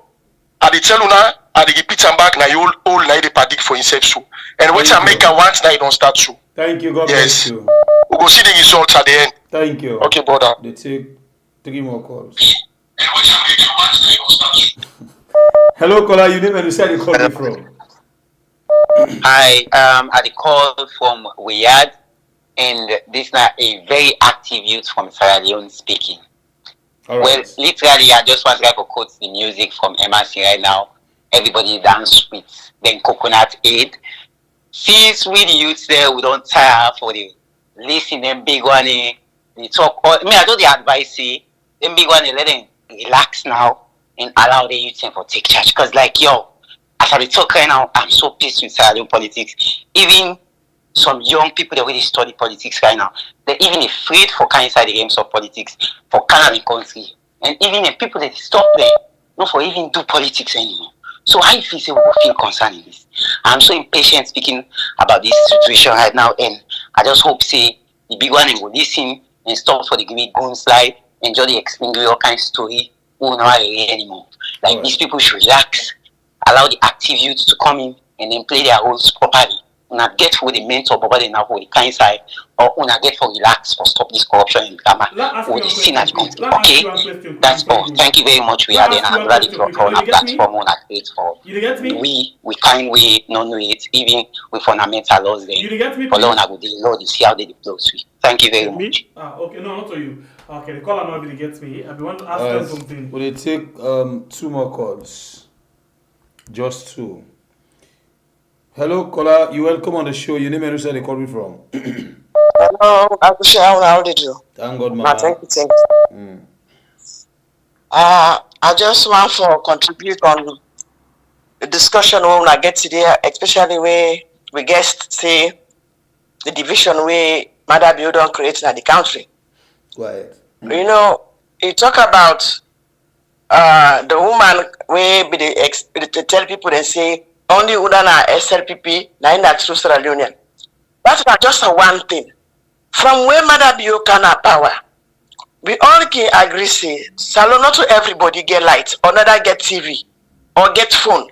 I tell you now, I repeat and back now you all night they predict for himself so. And what America wants now you don't start so. Thank you, God bless you. We go see the results at the end. Thank you. Okay, brother. They take 3 more calls. Hello, caller. You name and where you calling from? Hi, I call from Riyadh, and this is a very active youth from Sierra Leone speaking. All right. Well, literally, I just want to quote the music from MRC right now. Everybody dance with then coconut aid. Since we the youths there, we don't tire for the listen them big one. They talk. I do the advice say them big one. Let them relax now and allow the youth for take charge. Cause like yo, as I talk right now, I'm so pissed with Sierra Leone politics. Even some young people that really study politics right now, they're even afraid for kind inside the games of politics for Canadian country. And even the people that stop there, not for even do politics anymore. So I feel say we will feel concerned in this. I'm so impatient speaking about this situation right now, and I just hope say the big one will listen and stop for the great gun slide, enjoy the explain all kind of story. We will not hear anymore. Like these people should relax, allow the active youth to come in and then play their roles properly. una get for the mentor, but they now for the kind side, or una get for relax for stop this corruption in drama or the sin at country. Okay, that's all. Thank you very much. We are then I'm ready for a platform on a create for we kind way non it even with fundamental laws there. You get me? Follow on a good Lord, you see how they deploy. Thank you very much. Okay, no, not to you. Okay, the caller nobody gets me. I want to ask them something. Will they take 2 more calls? Just 2. Hello, caller. You welcome on the show. Your name and where they call me from? Hello, how did you? Thank God, man. Thank you. I just want to contribute on the discussion when I get today, especially where we guest say the division where Mother Bill don't create in the country. Quiet. You know, you talk about the woman where they tell people and say only Udana SLPP, now in that true Sierra Leonean. That's not just one thing. From where Mother Bill can have power, we all can agree say, Salone, not to everybody get light, or not get TV, or get phone.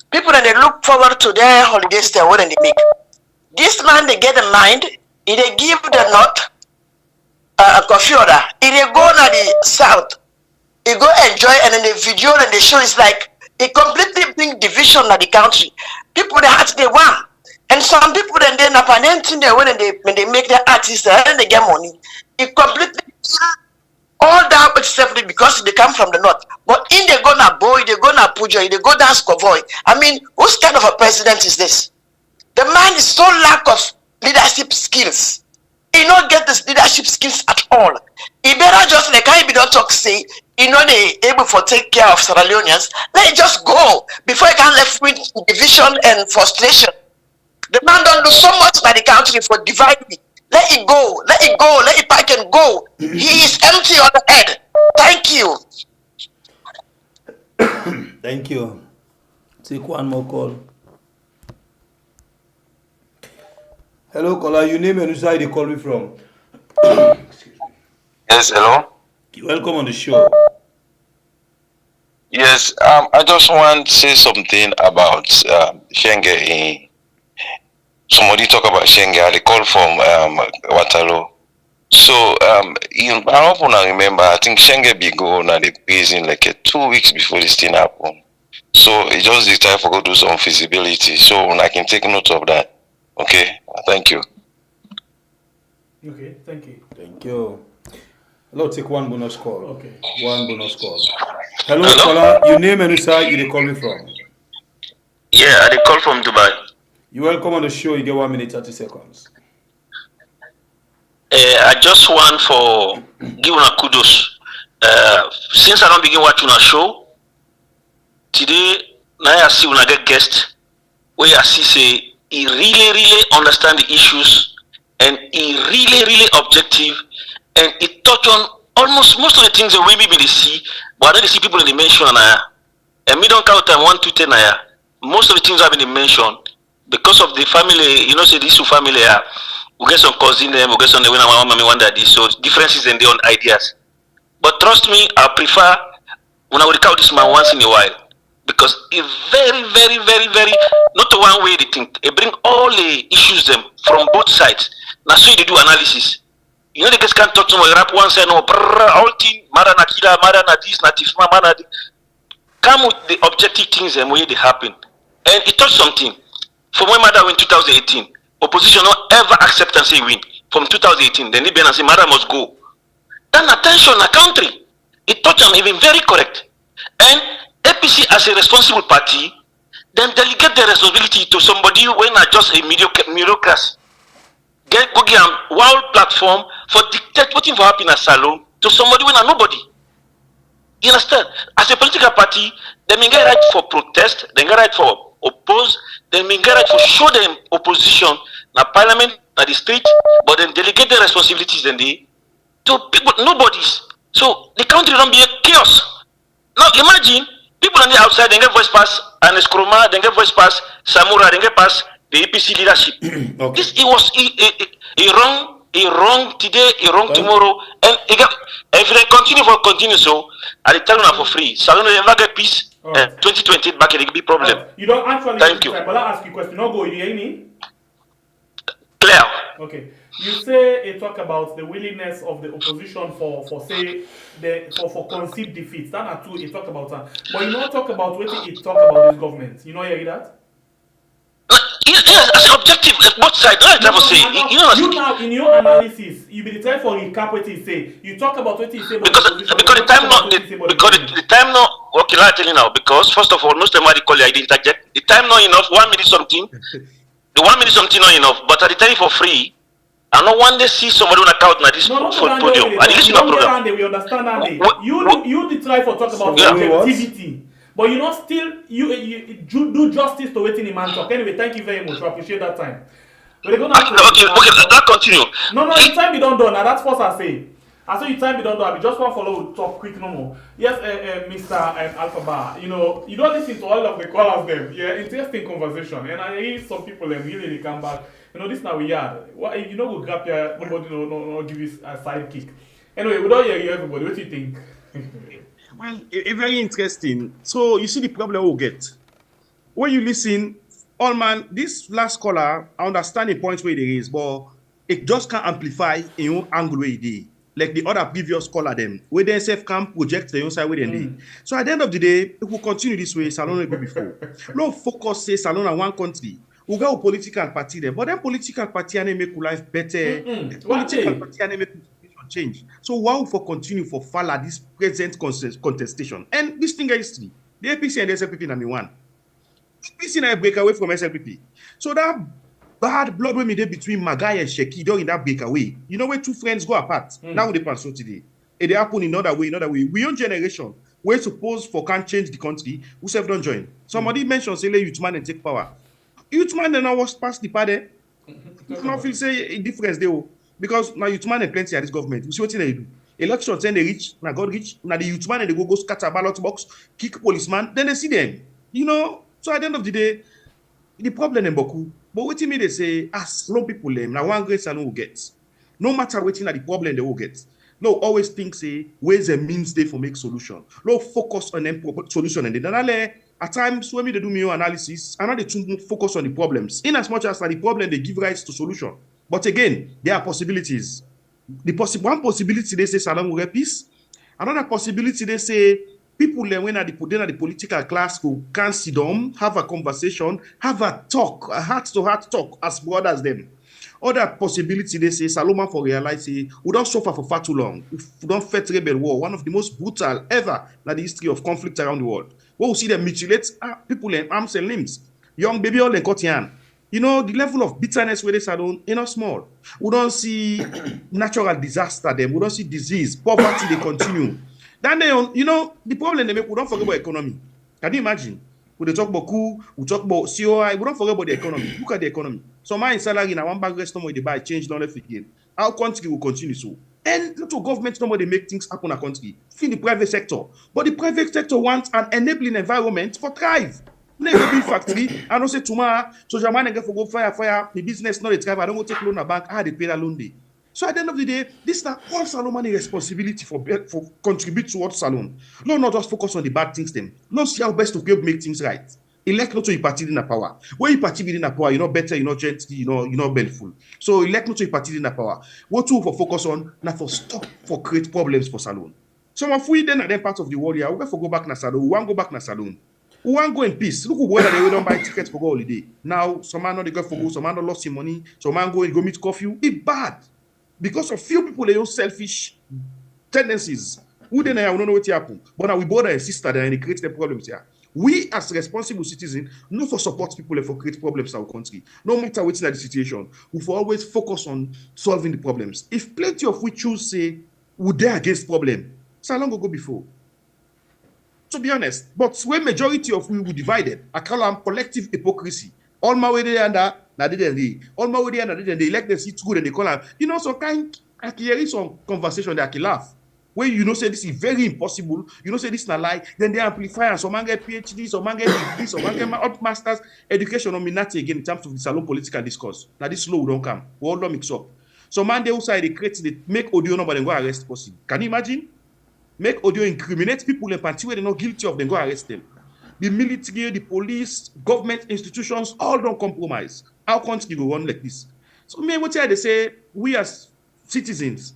People and they look forward to their holiday stay when they make. This man, they get a mind, they give the north a coffee order, they go to the south, they go enjoy, and then the video and the show is like, it completely bring division in the country. People they had they want. And some people then they up an empty there when they make their artists and they get money. It completely all that except because they come from the north. But in they go na boy, they go na pujo, they go dance convoy. I mean, whose kind of a president is this? The man is so lack of leadership skills. He not get this leadership skills at all. He better just like I be don't talk say he not able to take care of Sierra Leoneans. Let it just go before he can left with division and frustration. The man don't do so much by the country for dividing. Let it go, let it go, let it pack and go. He is empty on the head. Thank you. Thank you. Take one more call. Hello, caller. Your name and which side you call me from? Yes, hello. Welcome on the show. Yes, I just want to say something about Shenge. Somebody talk about Shenge. They call from Waterloo. So, I hope I remember. I think Shenge be go na the prison like 2 weeks before this thing happened. So it just the time for go do some feasibility. So I can take note of that. Okay, thank you. Okay, thank you. Thank you. Hello, take one bonus call. Okay. One bonus call. Hello, caller. Your name and which side you call me from? Yeah, I call from Dubai. You welcome on the show. You get 1 minute 30 seconds. I just want for give una kudos. Since I don't begin watching a show, today now I see when I get guest where I see say he really understand the issues and he really objective and it touch on almost most of the things that we maybe they see, but I don't see people in the mention and me don't count time 1 to 10 most of the things have been mentioned because of the family, say these two family we get some cousin them, we get some when my mommy one daddy, so differences in their own ideas. But trust me, I prefer when I would count this man once in a while. Because it very not the one way they think. They bring all the issues them from both sides. Now so they do analysis. The guys can't talk to my rap one side, no all thing, mara na kila, mara na this, na tifma, mara na come with the objective things and way they happen. And it touched something. From when Mother win 2018, opposition not ever accept and say win. From 2018, then they and say Mother must go. Then attention a country. It touched them even very correct. And APC as a responsible party, then delegate the responsibility to somebody when not just a bureaucracy. Go get a world platform for dictate what for happen at Salone to somebody when not nobody. You understand? As a political party, they may get right for protest, they get right for oppose, they may get right for show them opposition na parliament, na the street, but then delegate the responsibilities then they to people, nobody's. So the country don't be a chaos. Now imagine people on the outside, they get voice pass Ernest Bai Koroma, they get voice pass Samura, they get pass the APC leadership. Okay. This it was a wrong today, a wrong tomorrow, and if they continue so, I tell you for free. Salone never get peace. 2028 back it will be problem. You don't actually. Thank you. But I'll ask you a question. No go. You hear me? Clear. Okay. You say it talk about the willingness of the opposition for say for concede defeats. That are two it talk about that. But you not talk about what it talk about this government. You know hear that? Yes, as objective, both sides. Don't ever say. You now in your analysis, you be the time for recap what he say. You talk about what he say about because the time not the time not okay. Let me tell you now. Because first of all, most of them call I didn't interject. The time not enough. 1 minute something. The 1 minute something not enough. But at the time for free. I don't want to see somebody on account na this podium. And this is my program. We understand that. You try for talk about objectivity. But you not still you do justice to waiting in man talk. Anyway, thank you very much. I appreciate that time. Okay, that continue. No, the time be done. Now that's first I say. I say you time be done. I just want to follow talk quick no more. Yes, Mr. Alphaba, you don't listen to all of the callers them. Yeah, interesting conversation. And I hear some people them really they come back. This now we are. You know go grab your nobody no give you a sidekick. Anyway, we don't hear you everybody. What do you think? Well, very interesting. So you see the problem we'll get. When you listen, all man, this last caller, I understand the points where there is, but it just can't amplify in your angle where it is. Like the other previous caller them, where they self can project the own side where they did. So at the end of the day, if we continue this way, Salone will be before. No focus say Salone on one country. We got a political party there, but then political party and make life better. Political party and make change. So why for continue for follow this present contestation? And this thing is history. The APC and the SLPP number one. APC now break away from SLPP. So that bad blood when we did between Magai and Sheki during that breakaway. You know where two friends go apart. Now they pass today. It happen in another way. We own generation. We're supposed for can't change the country. Who self don't join. Somebody mentioned say youth man and take power. Youth man then I was past the party. You not feel say a difference there. Because now youth man and plenty at this government. We see what they do. Elections then they reach, now God reach, now the youth man and they go scatter ballot box, kick policeman, then they see them. So at the end of the day, the problem in Boku, but what me they say, as long people them, now one great salon will get. No matter what the problem they will get. No, always think say, where's the means they for make solution. No, focus on them solution and then at times when they do me analysis, I know they too focus on the problems. In as much as the problem they give rise to solution. But again, there are possibilities. One possibility they say Salone will get peace. Another possibility they say people when at the political class who can sit down, have a conversation, have a talk, a heart-to-heart talk as brothers them. Other possibility they say Salome for realize say we don't suffer for far too long. We don't fight rebel war, one of the most brutal ever in the history of conflict around the world. We will see them mutilate people in arms and limbs. Young baby all in Kotian. The level of bitterness where they Salone is not small. We don't see natural disaster them. We don't see disease, poverty, they continue. Then the problem they make, we don't forget about economy. Can you imagine? We talk about coup, we talk about COI, we don't forget about the economy. Look at the economy. So my salary in one bag restaurant they buy change don't left again. Our country will continue so. And little government nobody make things happen in a country. In the private sector. But the private sector wants an enabling environment for thrive. Never be factory. I don't say tomorrow, so your man get for go fire, the business not a thrive. I don't go take loan a bank. They pay that loan day. So at the end of the day, this is all Salone responsibility for contribute towards Salone. No, not just focus on the bad things them. No, see how best to make things right. Elect not to be party in the power. When you party within the power, you're not better, you're not gentle, you're not belful. So elect not to be party in the power. What to for focus on, not for stop for create problems for Salone. Some of we then at that part of the world here, we for go back na Salone. We want go back na Salone. We want go in peace. Look whether they don't buy tickets for go holiday. Now, some man not they go for go, some man not lost his money, some man go and go meet curfew. It's bad. Because of few people, they own selfish tendencies. Who then I don't know what happen. But now we brother and sister there and they create the problems here. We as responsible citizens, not for support people for create problems in our country. No matter what's in the situation, we for always focus on solving the problems. If plenty of we choose say, would they against problem? So long ago before. To be honest, but when majority of we were divided, I call them collective hypocrisy. All my way there and that. Now they all my way there and they elect them see good and they call them. So I hear some conversation that I can laugh. When say this is very impossible, say this is a lie, then they amplify and some man get PhD, some man get degree, some man get master's education on Minati again in terms of the Salone political discourse. Now this law don't come. We all don't mix up. So man they outside they create they make audio number and go arrest person. Can you imagine? Make audio incriminate people in party where they're not guilty of, then go arrest them. The military, the police, government institutions, all don't compromise. Our country go run like this. So me, what they say, we as citizens,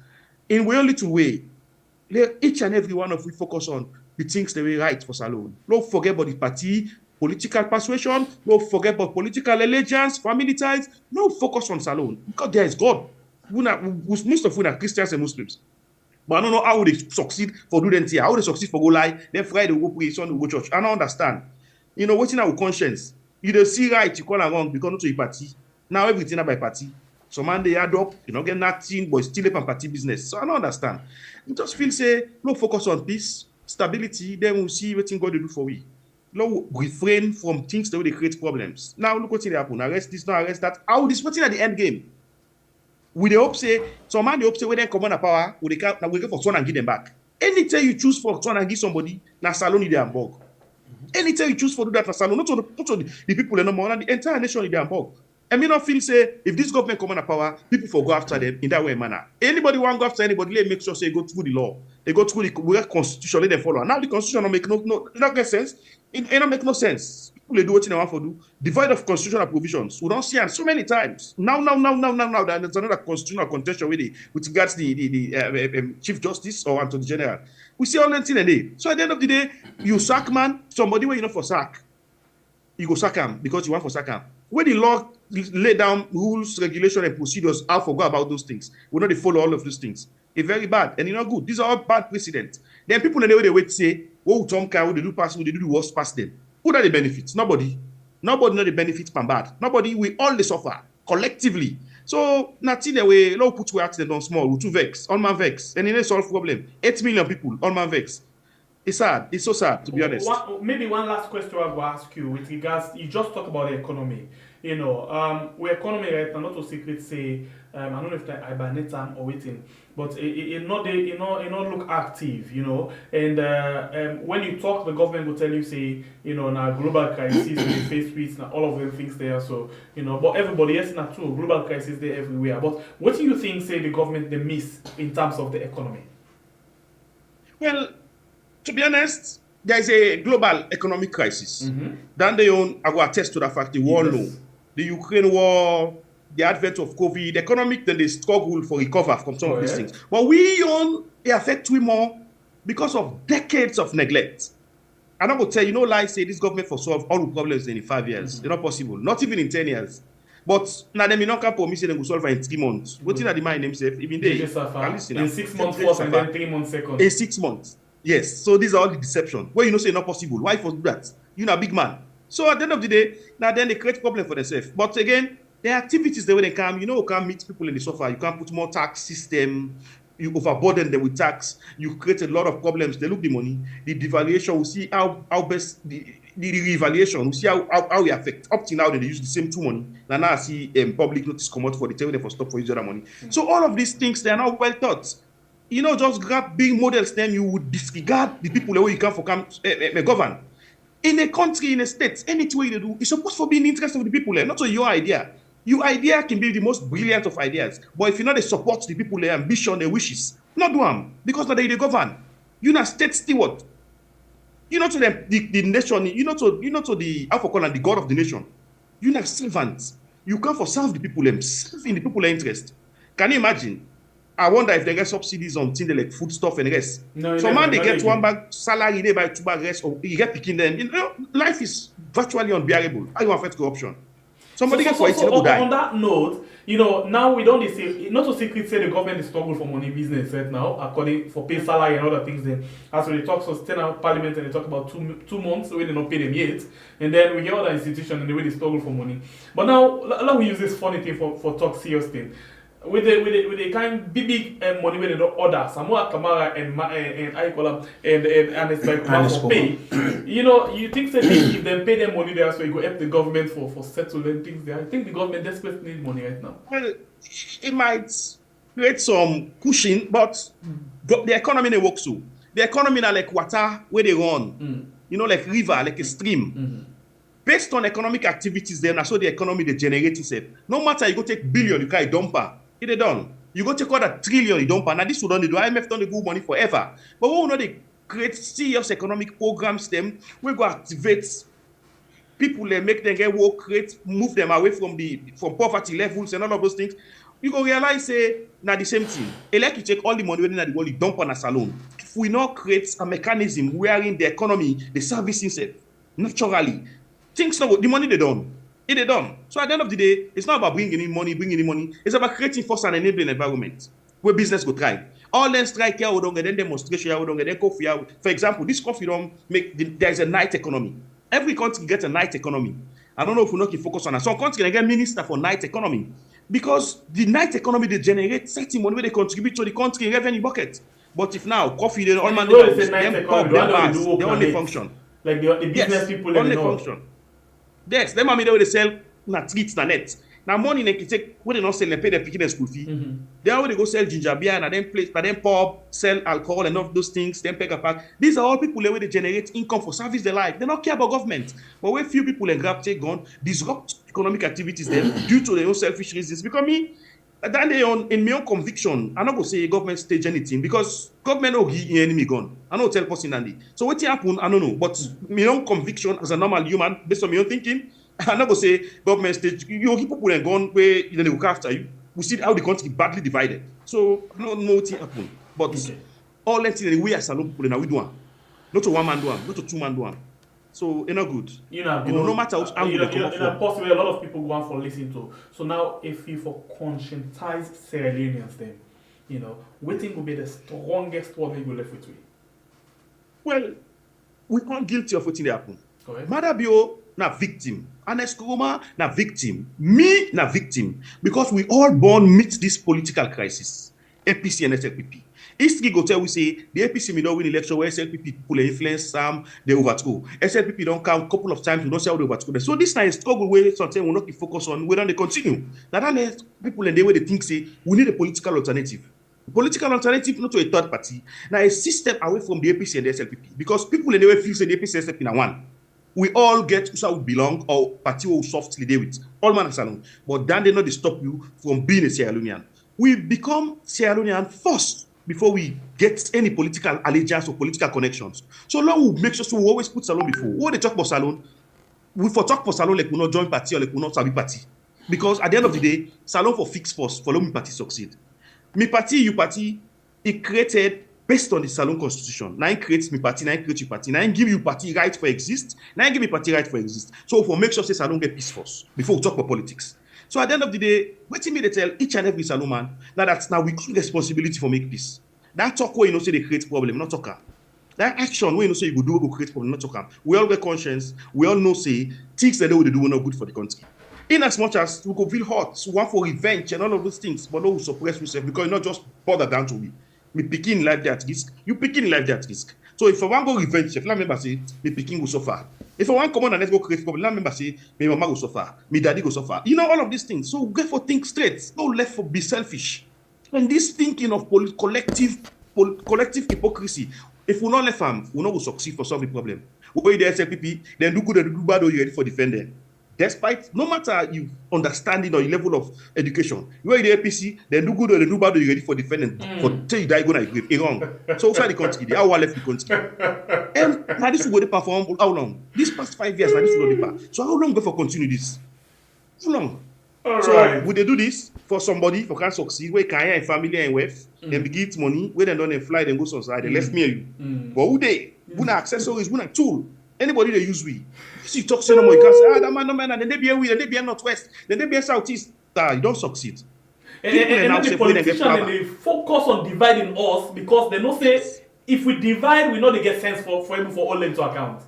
in one little way, each and every one of we focus on the things that we right for Salone. Don't forget about the party, political persuasion. Don't forget about political allegiance, family ties. No focus on Salone because there is God. Most of us are Christians and Muslims. But I don't know how they succeed for doing here. How they succeed for go lie. Then Friday we go pray, Sunday we go church. I don't understand. You know, what's in our conscience? You don't see right, you call wrong because not to a party. Now everything about party. So man they add up, you know, get nothing, but still up on party business. So I don't understand. You just feel say, no focus on peace, stability, then we'll see what God will do for we. No refrain from things that will create problems. Now look what happen. Arrest this, not arrest that. How this what's in at the end game? We the hope say, some man the hope say when they come on a power, we go for son and give them back. Anytime you choose for son and give somebody, na Salone in the Hamburg. Anytime you choose for do that for Salone, not to the people in the more, the entire nation in the Hamburg. I mean, not feel say if this government come on a power, people for go after them in that way manner. Anybody want to go after anybody, they make sure say go through the law. They go through the constitution, let them follow. Now the constitution don't make it don't get sense. It don't make no sense. People they do what they want to do. Devoid of constitutional provisions. We don't see it so many times. Now. There's another constitutional contention with regards the Chief Justice or Attorney General. We see all that thing a day. So at the end of the day, you sack man, somebody where you know for sack. You go sack him because you want for sack him. When the law lay down rules, regulation, and procedures, I forgot about those things. We know they follow all of those things. It's very bad and it's not good. These are all bad precedents. Then people in the way they wait to say, oh, Tom Car, who they do pass, who they do the worst past them. Who are the benefits? Nobody. Nobody know the benefits from bad. Nobody, we all they suffer collectively. So nothing the way law put to accident on small, we too vex, all man vex, and it ain't solve problem. 8 million people, all man vex. It's sad. It's so sad, to be honest. Maybe one last question I will ask you with regards, you just talk about the economy. You know, we economy right now, not to secret say, I don't know if I hibernate or waiting, but it not look active, you know. And when you talk, the government will tell you, say, you know, now global crisis we face with, now all of them things there. So, you know, but everybody else not too. Global crisis there everywhere. But what do you think, say, the government they miss in terms of the economy? Well, to be honest, there is a global economic crisis. Then they own, I will attest to the fact, the war law, the Ukraine war, the advent of COVID, economic, then they struggle for recover from some of these things. But we own, it affects we more because of decades of neglect. And I will tell you, no lie, say this government for solve all the problems in 5 years. It's not possible, not even in 10 years. But now they may not come promise they will solve it in 3 months. What in the mind themselves, even they, in 6 months first and then 3 months second. In 6 months. Yes, so these are all the deception. Where you know say not possible. Why for do that? You're not a big man. So at the end of the day, now then they create problem for themselves. But again, the activities the way they come, you know, you can't meet people in the sofa. You can't put more tax system. You overburden them with tax. You create a lot of problems. They look the money, the devaluation. We see how best the revaluation. We see how it affect. Up to now, they use the same 2 money. Now I see public notice come out for the tell them for stop for use other money. So all of these things they are not well thought. You know, just grab big models, then you would disregard the people the way you can for govern. In a country, in a state, anything you do, it's supposed to be in the interest of the people, not so your idea. Your idea can be the most brilliant of ideas, but if you know they support the people, their ambition, their wishes, not do them, because now they govern. You're not state steward. You're not to the nation, you're not to the African and the God of the nation. You're not servants. You come for serve the people, serve in the people's interest. Can you imagine? I wonder if they get subsidies on things like food stuff and rest. No, so man, they get 1 bag salary, they buy 2 bag rest, or you get picking them. You know, life is virtually unbearable. How you affect corruption? Somebody get for it, die. On that note, you know, now we don't say, not to secret say the government is struggle for money business right now, according for pay salary and other things. Then, as we talk, so stay now parliament and they talk about two months when they don't pay them yet, and then we get other institutions and the way they struggle for money. But now, let me use this funny thing for talk serious thing. With the kind big money where they don't order Samoa Kamara and I call them and Ernest Bai Koroma for pay. You know, you think that if they pay them money there, so you go help the government for settling things there. I think the government desperately needs money right now. Well, it might create some cushion, but the economy they work so. The economy are like water where they run. You know, like river, like a stream. Based on economic activities, then I saw the economy they generate itself. No matter you go take billion, you can't dumper. It done. You go take all that trillion, you don't. Now this would only do. IMF don't do money forever. But we will not create serious economic programs. Them we go activate people make them get work rate, move them away from poverty levels and all of those things. You go realize say now the same thing. Like you take all the money within the world, you dump on a Salone. If we not create a mechanism wherein the economy, the service itself, naturally, things not the money they done. They done. So at the end of the day, it's not about bringing in money. It's about creating first an enabling environment where business go thrive. All them strike here, we don't get then demonstration here, we don't get then coffee here. For example, this coffee don't make there's a night economy. Every country gets a night economy. I don't know if we not focus on that. Some countries can get minister for night economy because the night economy they generate certain money where they contribute to the country revenue bucket. But if now coffee they all man they only function. Like the business people only function. Yes, them money they sell na treats na net. Now money they take when they not sell, they pay their picking school fee. They already go sell ginger beer and then place, but then pub, sell alcohol and all those things, then peg a pack. These are all people where they generate income for service their life. They don't care about government. But when few people grab take gun, disrupt economic activities then due to their own selfish reasons. Because me, then they in my own conviction, I'm not gonna say government stage anything because government will give enemy gun. I don't tell person Andy. So what happen, I don't know. But my own conviction as a normal human, based on my own thinking, I'm not gonna say government stage. You keep people and gone where they look after you. We see how the country badly divided. So I don't know what happen. But all that in the way as Salone people now we do one. Not to one man do one, not to two man do one. So it's not good. No matter how angle they come up from. Possibly a lot of people go on for listening to. So now if you for conscientize Sierra Leoneans then, what think will be the strongest one we go left with? Well, we aren't guilty of what happened. Madabio na victim. Ernest Koroma na victim. Me na victim. Because we all born meet this political crisis. APC and SLPP. History go tell we say the APC may not win election where SLPP people influence some, they overthrow. SLPP don't come a couple of times, we don't see how they overthrow. So this time struggle where something will not be focused on whether they continue. Now that people in the way they think say we need a political alternative. Political alternative not to a third party. Now a system away from the APC and the SLPP. Because people in the way feel say the APC and SLPP are one. We all get who we belong or party who softly deal with. All man Salone. But then they not stop you from being a Sierra Leonean. We become Sierra Leonean first before we get any political allegiance or political connections. So long we make sure we always put Salone before. When they talk about Salone, we for talk for Salone like we not join party or like we not sabi party. Because at the end of the day, Salone for fix first, follow me party succeed. Me party, you party, it created based on the Salone constitution. Now it creates me party, now it creates you party. Now it give you party right for exist. Now it give me party right for exist. So for make sure say Salone get peace first before we talk about politics. So at the end of the day, waiting me they tell each and every Salone man now we take responsibility for make peace. That talk where say they create problem, not talker. That action where say you go create problem, not talker. We all get conscience. We all know say things that they do are not good for the country. In as much as we go feel hot, we want for revenge and all of those things, but no, we suppress yourself because you not just bother down to me. Me picking life at risk. You picking life at risk. So if I want to go revenge, if I remember say me picking will suffer. If I want to come on and let's go create problem, remember say my mama will suffer, my daddy will suffer. All of these things. So get for think straight. No left for be selfish. And this thinking of collective hypocrisy, if we not left them, we not will succeed for solving the problem. Where the SLPP, then do good and do bad, or you ready for defending. Despite no matter you understanding or your level of education, you are the APC, then do good or do bad, or you ready for defending. For till you die, go na grave. It's wrong. So outside the country, they are all left the country. And now this will go there for how long? This past 5 years, now this will go there. So how long go for continue this? How long? All so right. would they do this for somebody for can succeed where can and family and wealth, then begin money, where they don't fly, then go outside, they left me you. But who they? Who na accessories, who na tool? Anybody they use we. If you talk no more, you can say, that man, no man, and then they be away, then they be northwest, then they be southeast. You don't succeed. And the politicians they focus on dividing us because they know say if we divide, we know they get sense for all them to account.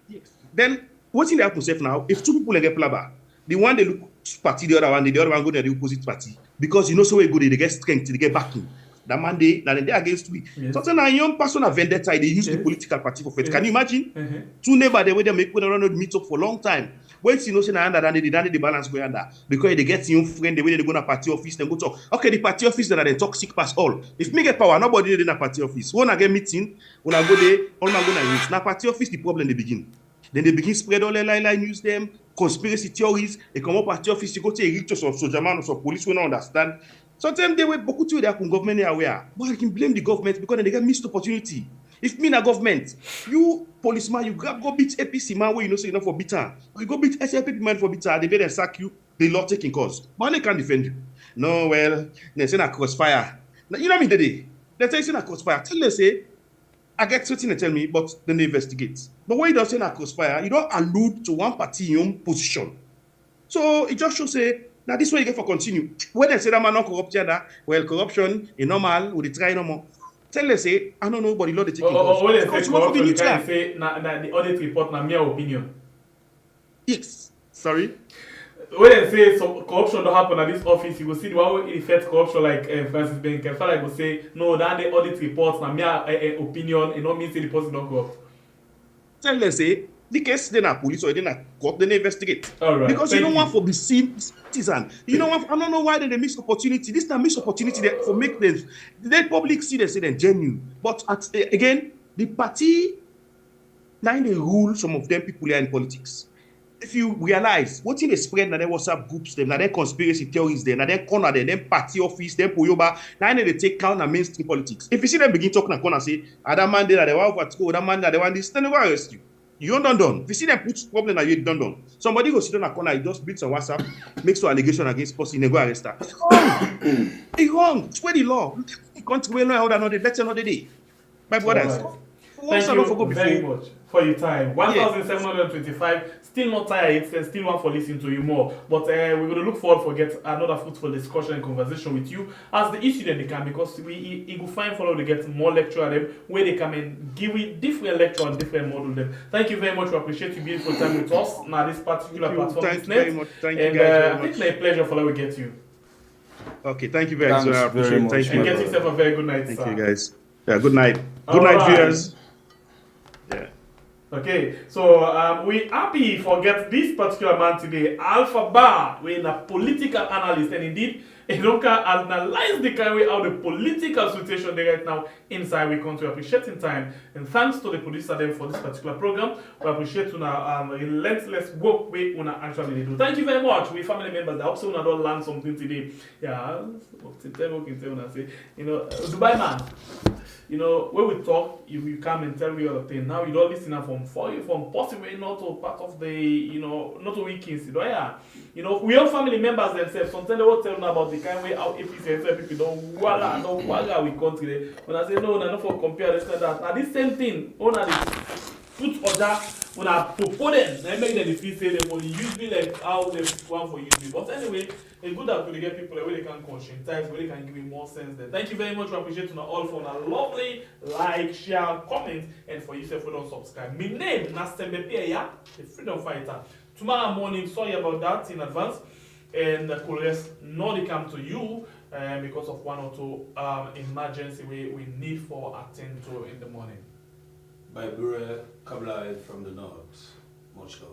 Yes. Then what's in the happen safe now? If two people get plaba, the one they look party, the other one go to the opposite party. Because so we go, they get strength, they get backing. That man they against we. Yes. So a young person a vendetta, they use the political party for faith. Yes. Can you imagine? Two neighbors they make when they meet up for a long time. When say na under the balance go under because they get your friend the way they go to party office then go talk. Okay, the party office that they toxic pass all. If me get power, nobody in a party office. When I get meeting, when I go there, all man go na use. Now party office the problem they begin. Then they begin spread all the line news them, conspiracy theories. They come up party office, you go to a rich or some soldier man or some police will not understand. Sometimes they wait beaucoup to their government aware. But I can blame the government because they get missed opportunity. If me na government, you policeman, you go beat APC man where you know say you not for beater. You go beat SLPP man for beater, they better sack you, the law taking cause. But they can't defend you. No, well, they say na crossfire. Now, you know what I mean, they say na crossfire. Tell them say, I get something they tell me, but then they investigate. But when you don't say na crossfire, you don't allude to one party in your own position. So it just shows say, now this way you get for continue. When they say that man not corrupt other, well, corruption is normal, we try no more. Tell them say, I don't know, but the law they take when they say corruption, you can't say the audit report na mere opinion. Yes. Sorry? When they say some corruption don't happen at this office, you will see the one who affects corruption like Francis Benke. So like will say, no, that the audit reports na mere opinion, it not mean say the person not corrupt. Tell them say, the case then a police or then a court, then they investigate. All right. Because you don't want for the citizen. You don't want. I don't know why they miss opportunity. This is a missed opportunity for make them. The public see they say they're genuine. But again, the party now they rule some of them people here in politics. If you realize what in they spread now their WhatsApp groups, them now their conspiracy theories, them now their corner, them party office, them poyoba, now they take count and mainstream politics. If you see them begin talking and corner say, that man there, they want what go, that man there, they want this, then they will arrest you. You don't done. If you see them put problem that you done. Somebody go sit on a corner, he just beats on WhatsApp, makes an allegation against person, they go arrest her. It's wrong. It's where the law. You can't go law another day. That's another day. My brothers. Right. Thank you very much for your time. 1,725. Still not tired. It's still want for listening to you more. But we're going to look forward for get another fruitful discussion and conversation with you as the issue that they can, because we will find follow to get more lecture at them where they come and give you different lecture and different model them. Thank you very much. We appreciate you being for time with us. Now this particular platform. Thank you very much. Thank you guys very much. It's a pleasure for we get you. Okay, thank you very much. I appreciate it. Thank you. And get yourself a very good night. Thank you guys. Yeah, good night. Good night, viewers. Yeah. Okay, so we happy for get this particular man today, Alpha Bar, we're a political analyst, and indeed, he don't analyze the kind way how the political situation there right now inside we country. Appreciating time, and thanks to the producer them for this particular program. We appreciate relentless work we actually do. Thank you very much, we family members. I hope so don't learn something today. Yeah, you know, Dubai man. You know, when we talk, you come and tell me other things. Now you don't listen from possibly not to part of the, you know, not to weekends. You know, we all family members themselves. Sometimes they will tell them about the kind way how APC people don't walla we country. When I say no, not for compare this and that. Now this same thing, only put other when I propose them, they make them feel say they only use me like how they want for use me. But anyway, it's good that we get people where they can conscientize, where they can give me more sense there. Thank you very much. We appreciate you all for a lovely like, share, comment, and for yourself who don't subscribe. My name is Nastembe, the freedom fighter. Tomorrow morning, sorry about that in advance, and the coolest not come to you because of one or two emergency we need for attend to in the morning. By Bure Kabla from the north. Much love.